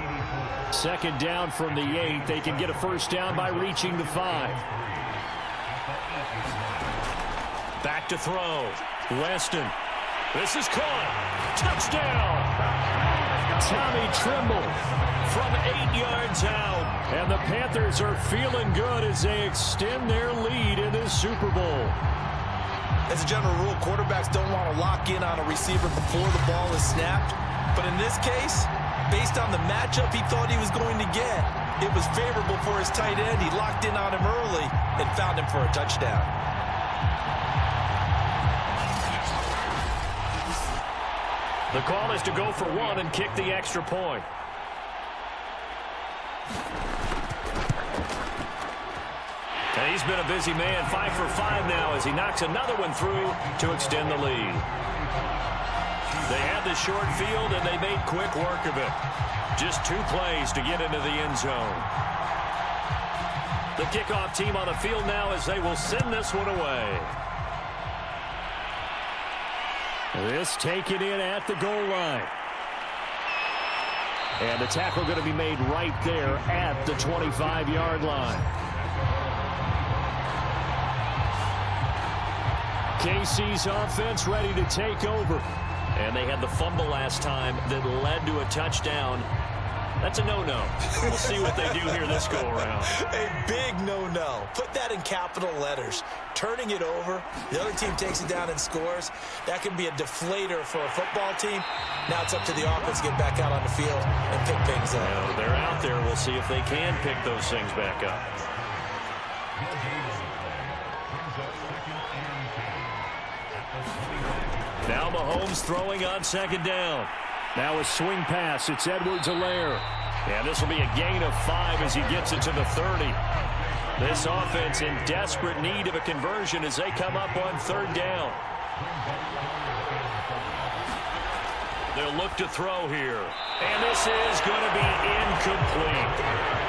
2nd down from the 8. They can get a 1st down by reaching the 5. Back to throw. Weston. This is caught. Touchdown. Tommy Trimble from 8 yards out. And the Panthers are feeling good as they extend their lead in this Super Bowl. As a general rule, quarterbacks don't want to lock in on a receiver before the ball is snapped. But in this case, based on the matchup he thought he was going to get, it was favorable for his tight end. He locked in on him early and found him for a touchdown. The call is to go for 1 and kick the extra point. And he's been a busy man, 5 for 5 now as he knocks another one through to extend the lead. They had the short field and they made quick work of it. Just 2 plays to get into the end zone. The kickoff team on the field now as they will send this one away. This taken in at the goal line. And the tackle going to be made right there at the 25-yard line. KC's offense ready to take over. And they had the fumble last time that led to a touchdown. That's a no-no. We'll see what they do here this go-around. A big no-no. Put that in capital letters. Turning it over, the other team takes it down and scores. That can be a deflator for a football team. Now it's up to the offense to get back out on the field and pick things up. Well, they're out there. We'll see if they can pick those things back up. Now Mahomes throwing on 2nd down. Now a swing pass. It's Edwards-Helaire. And this will be a gain of 5 as he gets it to the 30. This offense in desperate need of a conversion as they come up on 3rd down. They'll look to throw here. And this is going to be incomplete.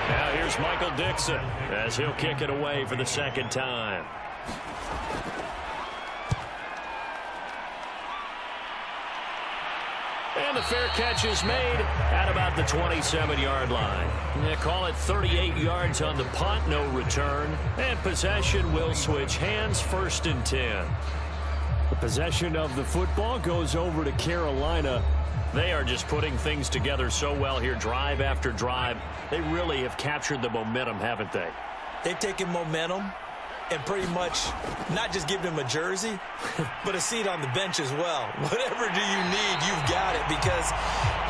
Now here's Michael Dixon as he'll kick it away for the 2nd time. And the fair catch is made at about the 27-yard line. They call it 38 yards on the punt, no return. And possession will switch hands, 1st and 10. The possession of the football goes over to Carolina. They are just putting things together so well here, drive after drive. They really have captured the momentum, haven't they? They've taken momentum and pretty much not just given him a jersey, but a seat on the bench as well. Whatever do you need, you've got it, because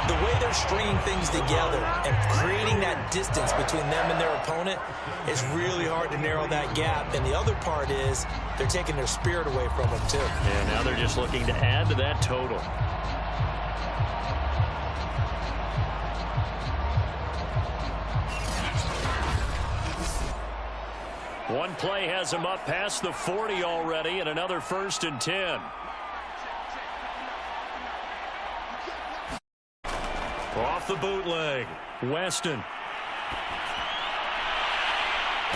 the way they're stringing things together and creating that distance between them and their opponent is really hard to narrow that gap. And the other part is they're taking their spirit away from them, too. And now they're just looking to add to that total. One play has him up past the 40 already, and another 1st and 10. Off the bootleg, Weston.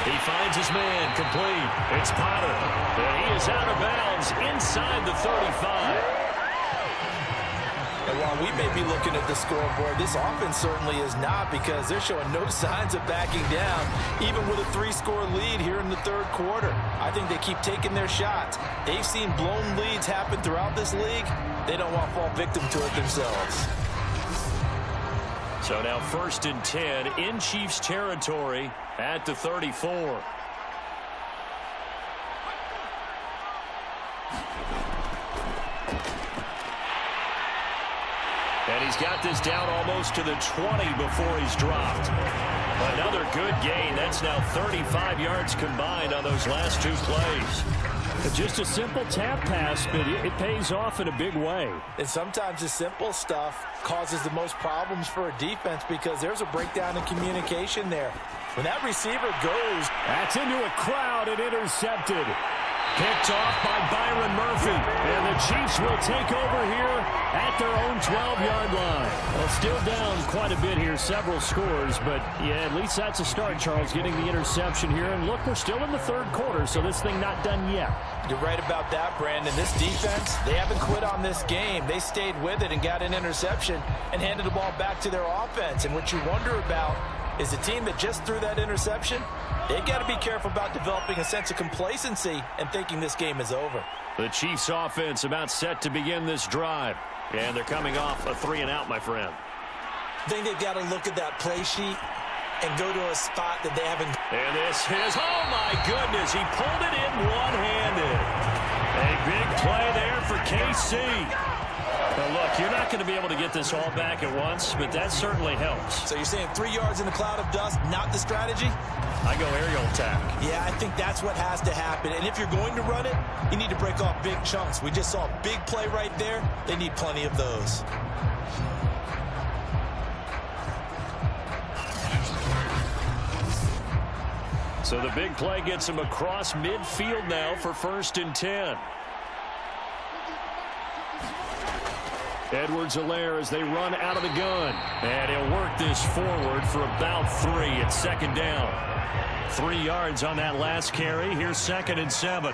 He finds his man, complete. It's Potter. And he is out of bounds inside the 35. And while we may be looking at the scoreboard, this offense certainly is not, because they're showing no signs of backing down, even with a 3-score lead here in the third quarter. I think they keep taking their shots. They've seen blown leads happen throughout this league. They don't want to fall victim to it themselves. So now 1st and 10 in Chiefs territory at the 34. And he's got this down almost to the 20 before he's dropped. Another good gain. That's now 35 yards combined on those last 2 plays. Just a simple tap pass, but it pays off in a big way. And sometimes the simple stuff causes the most problems for a defense, because there's a breakdown in communication there. When that receiver goes, that's into a crowd and intercepted. Picked off by Byron Murphy. And the Chiefs will take over here at their own 12-yard line. Well, still down quite a bit here, several scores. But, yeah, at least that's a start, Charles, getting the interception here. And, look, we're still in the third quarter, so this thing not done yet. You're right about that, Brandon. This defense, they haven't quit on this game. They stayed with it and got an interception and handed the ball back to their offense. And what you wonder about is the team that just threw that interception, they've got to be careful about developing a sense of complacency and thinking this game is over. The Chiefs offense about set to begin this drive. And they're coming off a 3-and-out, my friend. I think they've got to look at that play sheet and go to a spot that they haven't. And this is, oh my goodness, he pulled it in one-handed. A big play there for KC. Well, look, you're not going to be able to get this all back at once, but that certainly helps. So you're saying 3 yards in a cloud of dust, not the strategy? I go aerial attack. Yeah, I think that's what has to happen. And if you're going to run it, you need to break off big chunks. We just saw a big play right there. They need plenty of those. So the big play gets him across midfield now for 1st and 10. Edwards-Helaire as they run out of the gun. And he'll work this forward for about 3. It's 2nd down. 3 yards on that last carry. Here's 2nd and 7.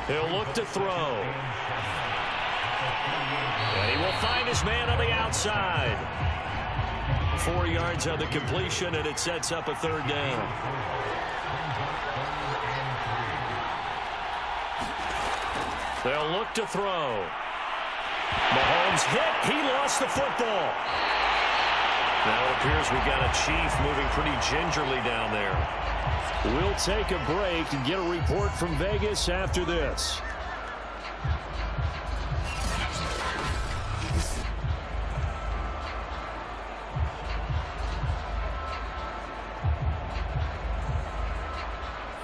He'll look to throw. And he will find his man on the outside. 4 yards on the completion, and it sets up a 3rd down. They'll look to throw. Mahomes hit. He lost the football. Now it appears we've got a Chief moving pretty gingerly down there. We'll take a break and get a report from Vegas after this.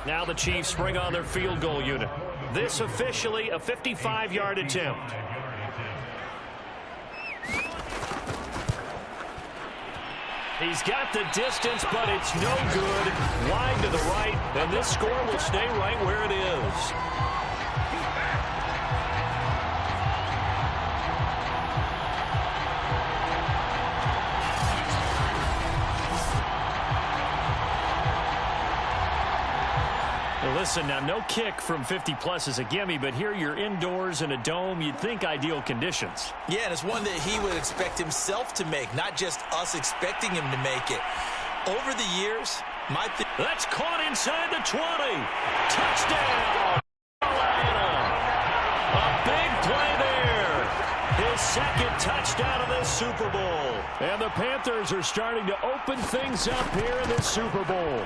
Now the Chiefs bring on their field goal unit. This officially a 55-yard attempt. He's got the distance, but it's no good. Wide to the right, and this score will stay right where it is. Listen, now no kick from 50-plus is a gimme, but here you're indoors in a dome. You'd think ideal conditions. Yeah, and it's one that he would expect himself to make, not just us expecting him to make it. Over the years, that's caught inside the 20. Touchdown, Carolina. A big play there. His 2nd touchdown of this Super Bowl. And the Panthers are starting to open things up here in this Super Bowl.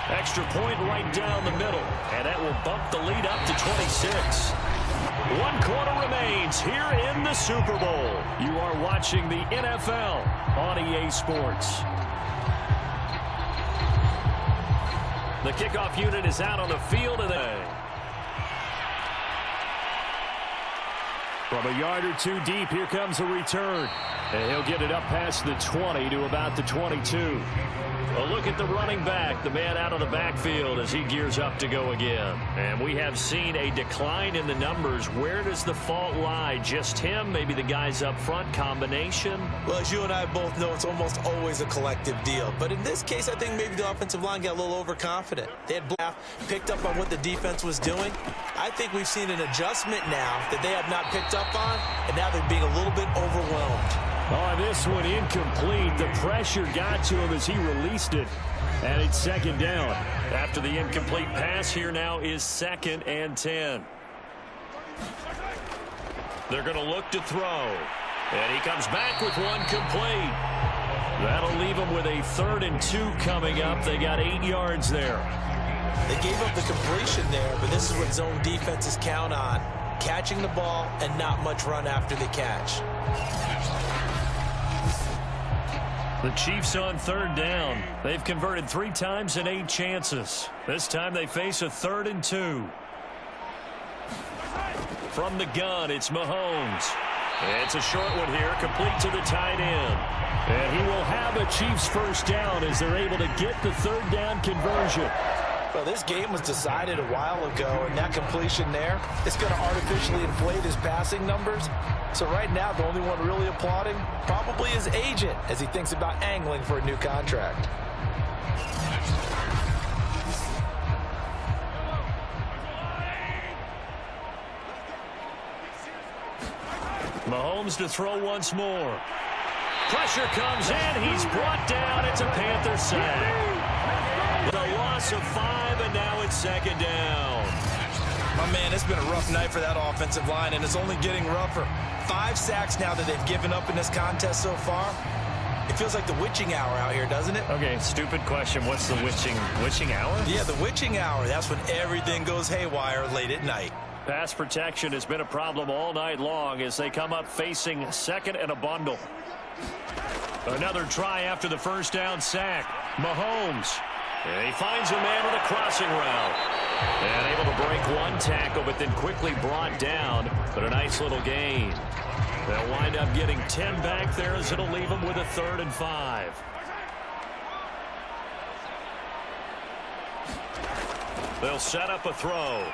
Extra point right down the middle, and that will bump the lead up to 26. 1 quarter remains here in the Super Bowl. You are watching the NFL on EA Sports. The kickoff unit is out on the field, and from a yard or 2 deep, here comes a return. And he'll get it up past the 20 to about the 22. A look at the running back, the man out of the backfield as he gears up to go again. And we have seen a decline in the numbers. Where does the fault lie? Just him? Maybe the guys up front? Combination? Well, as you and I both know, it's almost always a collective deal. But in this case, I think maybe the offensive line got a little overconfident. They had picked up on what the defense was doing. I think we've seen an adjustment now that they have not picked up on, and now they're being a little bit overwhelmed. Oh, this one incomplete. The pressure got to him as he released it. And it's second down. After the incomplete pass, here now is 2nd and 10. They're going to look to throw. And he comes back with one complete. That'll leave him with a 3rd and 2 coming up. They got 8 yards there. They gave up the completion there, but this is what zone defenses count on. Catching the ball and not much run after the catch. The Chiefs on 3rd down. They've converted 3 times in 8 chances. This time they face a 3rd and 2. From the gun, it's Mahomes. It's a short one here, complete to the tight end. And he will have a Chiefs first down as they're able to get the 3rd down conversion. Well, this game was decided a while ago, and that completion there, it's going to artificially inflate his passing numbers. So right now, the only one really applauding probably his agent as he thinks about angling for a new contract. Mahomes to throw once more. Pressure comes in. He's brought down. It's a Panther sack. The loss of 5, and now it's 2nd down. My man, it's been a rough night for that offensive line, and it's only getting rougher. 5 sacks now that they've given up in this contest so far. It feels like the witching hour out here, doesn't it? Okay, stupid question. What's the witching hour? Yeah, the witching hour. That's when everything goes haywire late at night. Pass protection has been a problem all night long as they come up facing 2nd and a bundle. Another try after the first down sack. Mahomes. And he finds a man with a crossing route. And able to break one tackle, but then quickly brought down. But a nice little gain. They'll wind up getting 10 back there as it'll leave them with a 3rd and 5. They'll set up a throw.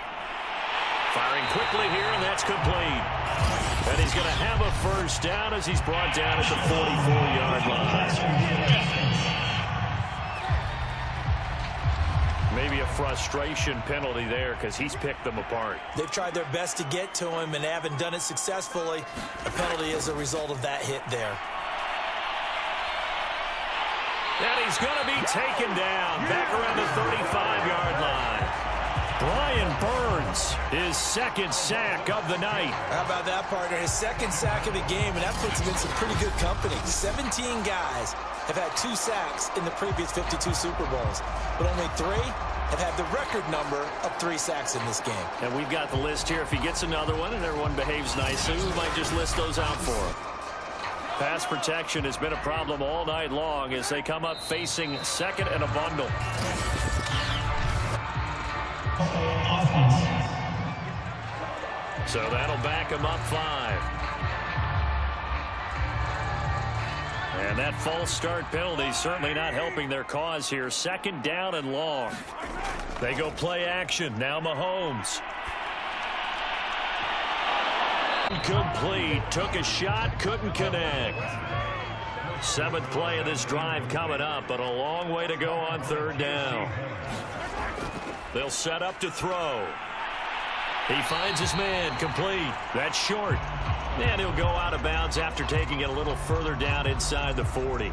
Firing quickly here, and that's complete. And he's going to have a first down as he's brought down at the 44-yard line. Maybe a frustration penalty there because he's picked them apart. They've tried their best to get to him and haven't done it successfully. A penalty is a result of that hit there. And he's going to be taken down back around the 35-yard line. Brian Burns, his 2nd sack of the night. How about that, partner? His 2nd sack of the game, and that puts him in some pretty good company. 17 guys have had 2 sacks in the previous 52 Super Bowls, but only 3 have had the record number of 3 sacks in this game. And we've got the list here. If he gets another one and everyone behaves nicely, we might just list those out for him. Pass protection has been a problem all night long as they come up facing 2nd and a bundle. So that'll back him up 5. And that false start penalty certainly not helping their cause here. 2nd down and long. They go play action. Now Mahomes. Complete. Took a shot. Couldn't connect. 7th play of this drive coming up, but a long way to go on 3rd down. They'll set up to throw. He finds his man. Complete. That's short. And he'll go out of bounds after taking it a little further down inside the 40.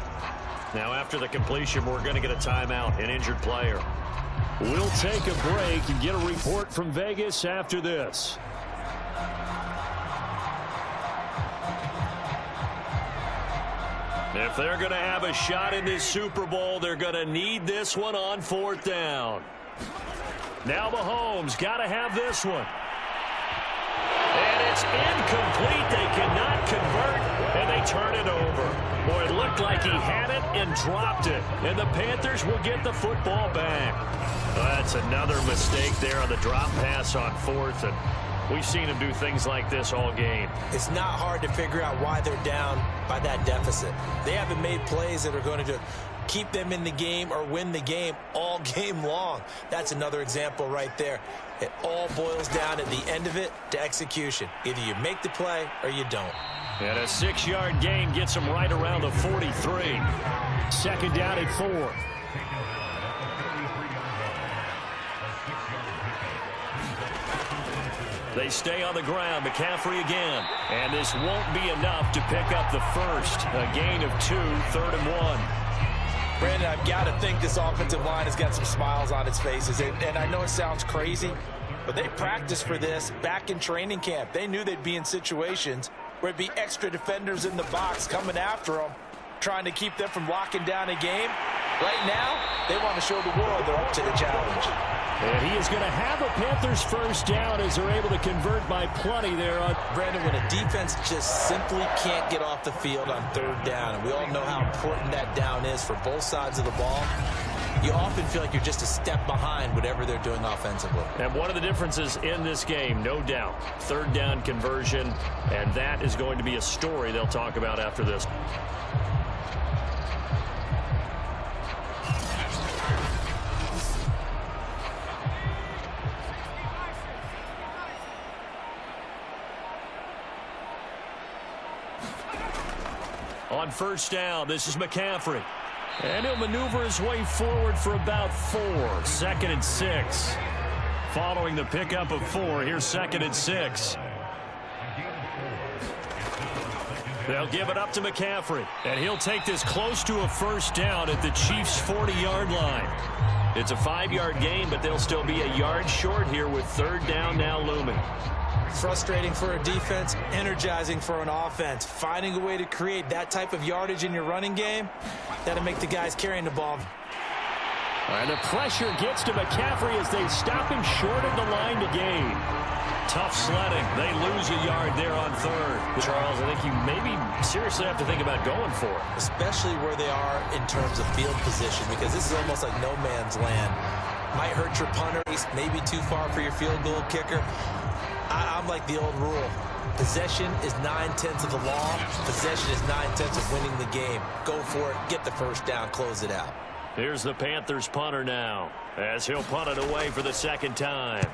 Now after the completion, we're going to get a timeout, an injured player. We'll take a break and get a report from Vegas after this. If they're going to have a shot in this Super Bowl, they're going to need this one on 4th down. Now Mahomes got to have this one. And it's incomplete. They cannot convert, and they turn it over. Boy, it looked like he had it and dropped it. And the Panthers will get the football back. That's another mistake there on the drop pass on 4th. And we've seen him do things like this all game. It's not hard to figure out why they're down by that deficit. They haven't made plays that are going to keep them in the game or win the game all game long. That's another example right there. It all boils down at the end of it to execution. Either you make the play or you don't. And a 6-yard gain gets them right around the 43. Second down at 4. They stay on the ground. McCaffrey again. And this won't be enough to pick up the first. A gain of 2, 3rd and 1. Brandon, I've got to think this offensive line has got some smiles on its faces. And I know it sounds crazy, but they practiced for this back in training camp. They knew they'd be in situations where it'd be extra defenders in the box coming after them, trying to keep them from locking down a game. Right now, they want to show the world they're up to the challenge. And he is going to have a Panthers first down as they're able to convert by plenty there. Brandon, when a defense just simply can't get off the field on 3rd down, and we all know how important that down is for both sides of the ball, you often feel like you're just a step behind whatever they're doing offensively. And one of the differences in this game, no doubt, 3rd down conversion, and that is going to be a story they'll talk about after this. On first down, this is McCaffrey. And he'll maneuver his way forward for about 4. 2nd and 6. Following the pickup of 4, here's 2nd and 6. They'll give it up to McCaffrey. And he'll take this close to a first down at the Chiefs' 40-yard line. It's a 5-yard gain, but they'll still be a yard short here with 3rd down now looming. Frustrating for a defense, energizing for an offense. Finding a way to create that type of yardage in your running game, that'll make the guys carrying the ball. And the pressure gets to McCaffrey as they stop him short of the line to gain. Tough sledding. They lose a yard there on 3rd. Charles, I think you maybe seriously have to think about going for it. Especially where they are in terms of field position, because this is almost like no man's land. Might hurt your punter, maybe too far for your field goal kicker. I'm like the old rule. Possession is 9/10 of the law. Possession is 9/10 of winning the game. Go for it. Get the first down. Close it out. Here's the Panthers punter now, as he'll punt it away for the 2nd time.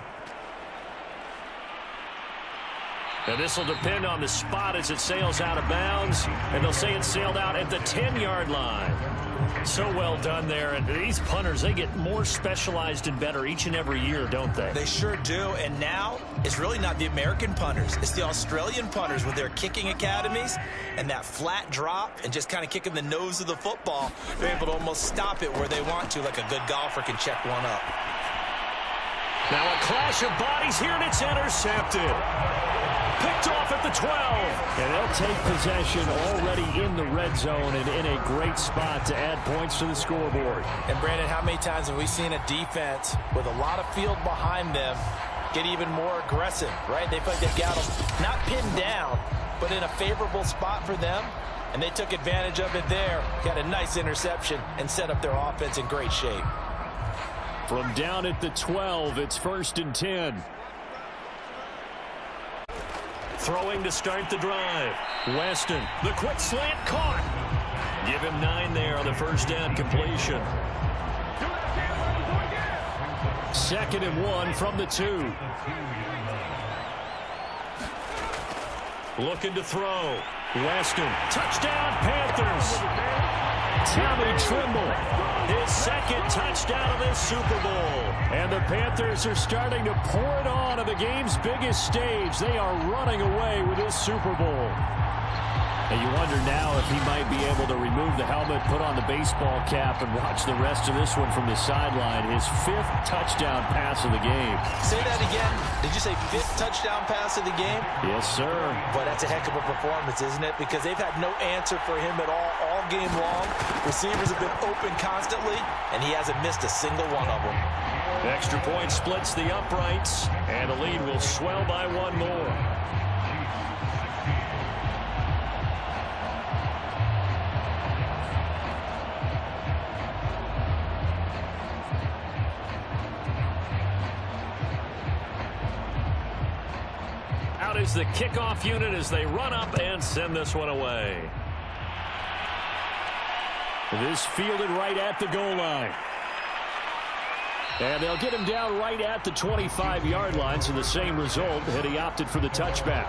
And this will depend on the spot as it sails out of bounds. And they'll say it sailed out at the 10-yard line. So well done there. And these punters, they get more specialized and better each and every year, don't they? They sure do. And now it's really not the American punters. It's the Australian punters with their kicking academies and that flat drop and just kind of kicking the nose of the football. They're able to almost stop it where they want to, like a good golfer can check one up. Now a clash of bodies here, and it's intercepted. Picked off at the 12. And they'll take possession already in the red zone and in a great spot to add points to the scoreboard. And Brandon, how many times have we seen a defense with a lot of field behind them get even more aggressive, right? They feel like they've got them not pinned down, but in a favorable spot for them. And they took advantage of it there. Got a nice interception and set up their offense in great shape. From down at the 12, it's 1st and 10. Throwing to start the drive. Weston, the quick slant caught. Give him 9 there on the first down completion. 2nd and 1 from the 2. Looking to throw. Weston, touchdown Panthers. Tommy Trimble, his 2nd touchdown of this Super Bowl. And the Panthers are starting to pour it on the game's biggest stage. They are running away with this Super Bowl. And you wonder now if he might be able to remove the helmet, put on the baseball cap, and watch the rest of this one from the sideline. His 5th touchdown pass of the game. Say that again. Did you say 5th touchdown pass of the game? Yes, sir. Boy, that's a heck of a performance, isn't it? Because they've had no answer for him at all game long. Receivers have been open constantly, and he hasn't missed a single one of them. Extra point splits the uprights, and the lead will swell by 1 more. Out is the kickoff unit as they run up and send this one away. This fielded right at the goal line. And they'll get him down right at the 25-yard line, so the same result had he opted for the touchback.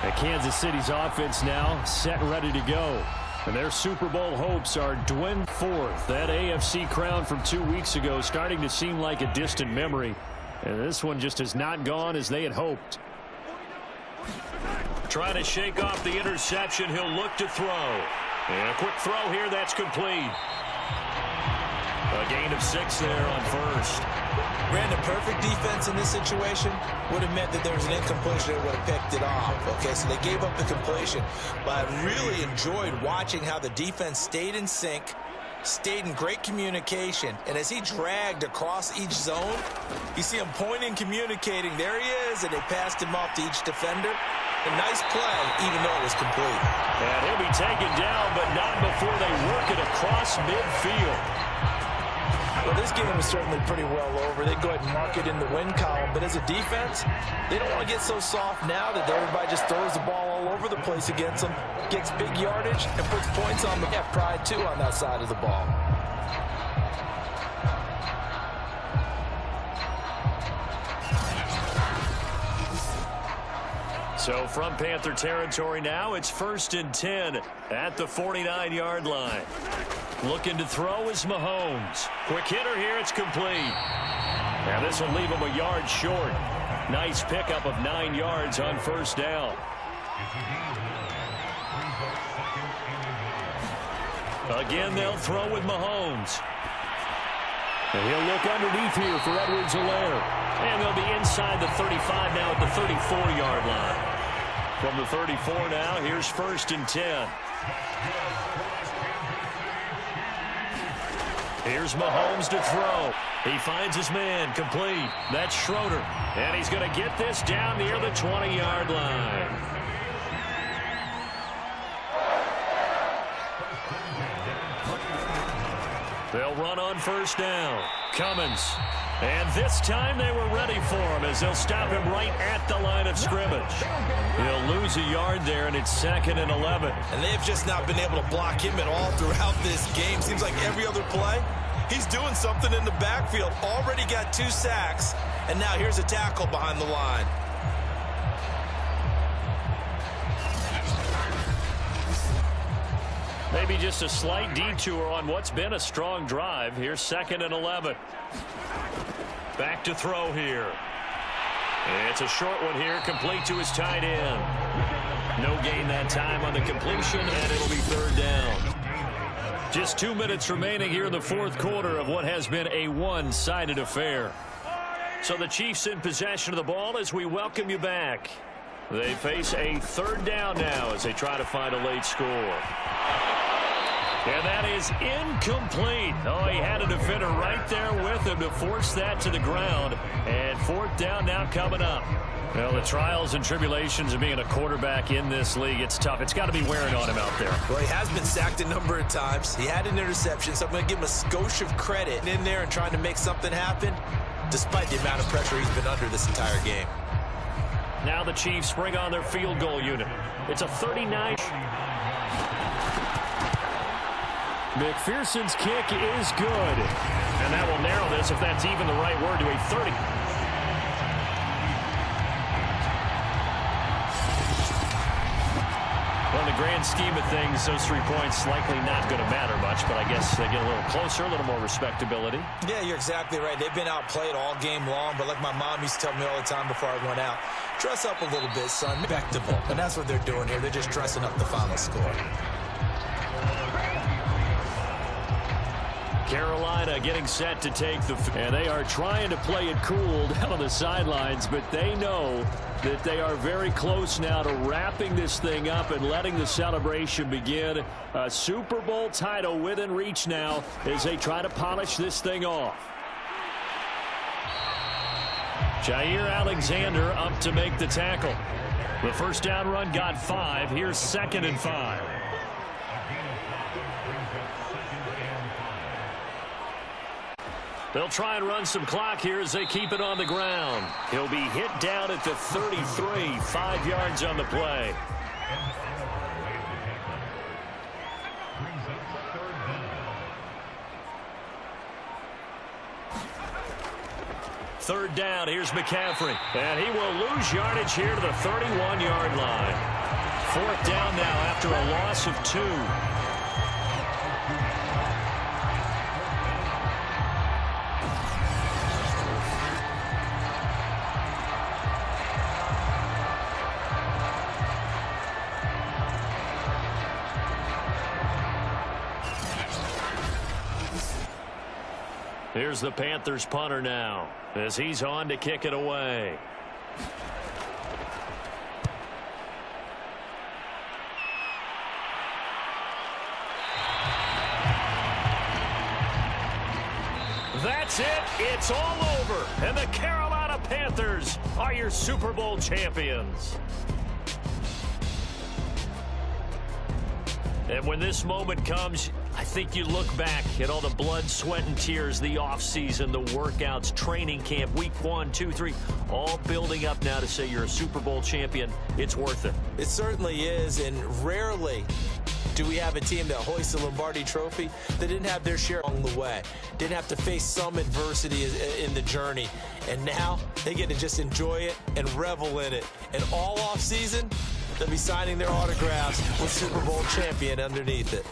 And Kansas City's offense now set and ready to go. And their Super Bowl hopes are dwindling forth. That AFC crown from 2 weeks ago starting to seem like a distant memory. And this one just has not gone as they had hoped. Trying to shake off the interception. He'll look to throw. And a quick throw here. That's complete. A gain of 6 there on first. Ran the perfect defense in this situation would have meant that there was an incompletion that would have picked it off. Okay, so they gave up the completion. But I really enjoyed watching how the defense stayed in sync, stayed in great communication. And as he dragged across each zone, you see him pointing, communicating. There he is, and they passed him off to each defender. A nice play, even though it was complete. And he'll be taken down, but not before they work it across midfield. Well, this game is certainly pretty well over. They go ahead and mark it in the win column. But as a defense, they don't want to get so soft now that everybody just throws the ball all over the place against them, gets big yardage, and puts points on them. They have pride, too, on that side of the ball. So from Panther territory now, it's 1st and 10 at the 49-yard line. Looking to throw is Mahomes. Quick hitter here, it's complete. Now this will leave him a yard short. Nice pickup of 9 yards on first down. Again, they'll throw with Mahomes. And he'll look underneath here for Edwards-Helaire. And they'll be inside the 35 now at the 34-yard line. From the 34 now, here's 1st and 10. Here's Mahomes to throw. He finds his man, complete. That's Schroeder. And he's going to get this down near the 20-yard line. They'll run on first down. Cummins. And this time they were ready for him as they'll stop him right at the line of scrimmage. He'll lose a yard there, and it's 2nd and 11. And they've just not been able to block him at all throughout this game. Seems like every other play, he's doing something in the backfield. Already got 2 sacks, and now here's a tackle behind the line. Maybe just a slight detour on what's been a strong drive. Here's 2nd and 11. Back to throw here. It's a short one here, complete to his tight end. No gain that time on the completion, and it'll be 3rd down. Just 2 minutes remaining here in the 4th quarter of what has been a one-sided affair. So the Chiefs in possession of the ball as we welcome you back. They face a 3rd down now as they try to find a late score. And that is incomplete. Oh, he had a defender right there with him to force that to the ground. And 4th down now coming up. Well, the trials and tribulations of being a quarterback in this league, it's tough. It's got to be wearing on him out there. Well, he has been sacked a number of times. He had an interception, so I'm going to give him a skosh of credit in there and trying to make something happen, despite the amount of pressure he's been under this entire game. Now the Chiefs bring on their field goal unit. It's a 39. McPherson's kick is good. And that will narrow this, if that's even the right word, to a 30. Well, in the grand scheme of things, those 3 points likely not going to matter much, but I guess they get a little closer, a little more respectability. Yeah, you're exactly right. They've been outplayed all game long, but like my mom used to tell me all the time before I went out, dress up a little bit, son. Respectable. And that's what they're doing here. They're just dressing up the final score. Carolina getting set to take the... And they are trying to play it cool down on the sidelines, but they know that they are very close now to wrapping this thing up and letting the celebration begin. A Super Bowl title within reach now as they try to polish this thing off. Jair Alexander up to make the tackle. The 1st down run got 5. Here's 2nd and 5. They'll try and run some clock here as they keep it on the ground. He'll be hit down at the 33, 5 yards on the play. Third down, here's McCaffrey. And he will lose yardage here to the 31-yard line. Fourth down now after a loss of 2. Here's the Panthers punter now as he's on to kick it away. That's it. It's all over. And the Carolina Panthers are your Super Bowl champions. And when this moment comes, I think you look back at all the blood, sweat, and tears, the offseason, the workouts, training camp, week 1, 2, 3, all building up now to say you're a Super Bowl champion. It's worth it. It certainly is, and rarely do we have a team that hoists a Lombardi trophy that didn't have their share along the way, didn't have to face some adversity in the journey, and now they get to just enjoy it and revel in it. And all offseason, they'll be signing their autographs with Super Bowl champion underneath it.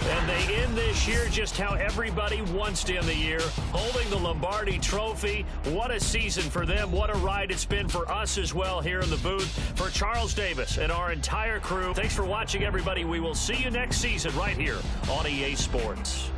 And they end this year just how everybody wants to end the year, holding the Lombardi Trophy. What a season for them. What a ride it's been for us as well here in the booth. For Charles Davis and our entire crew, thanks for watching, everybody. We will see you next season right here on EA Sports.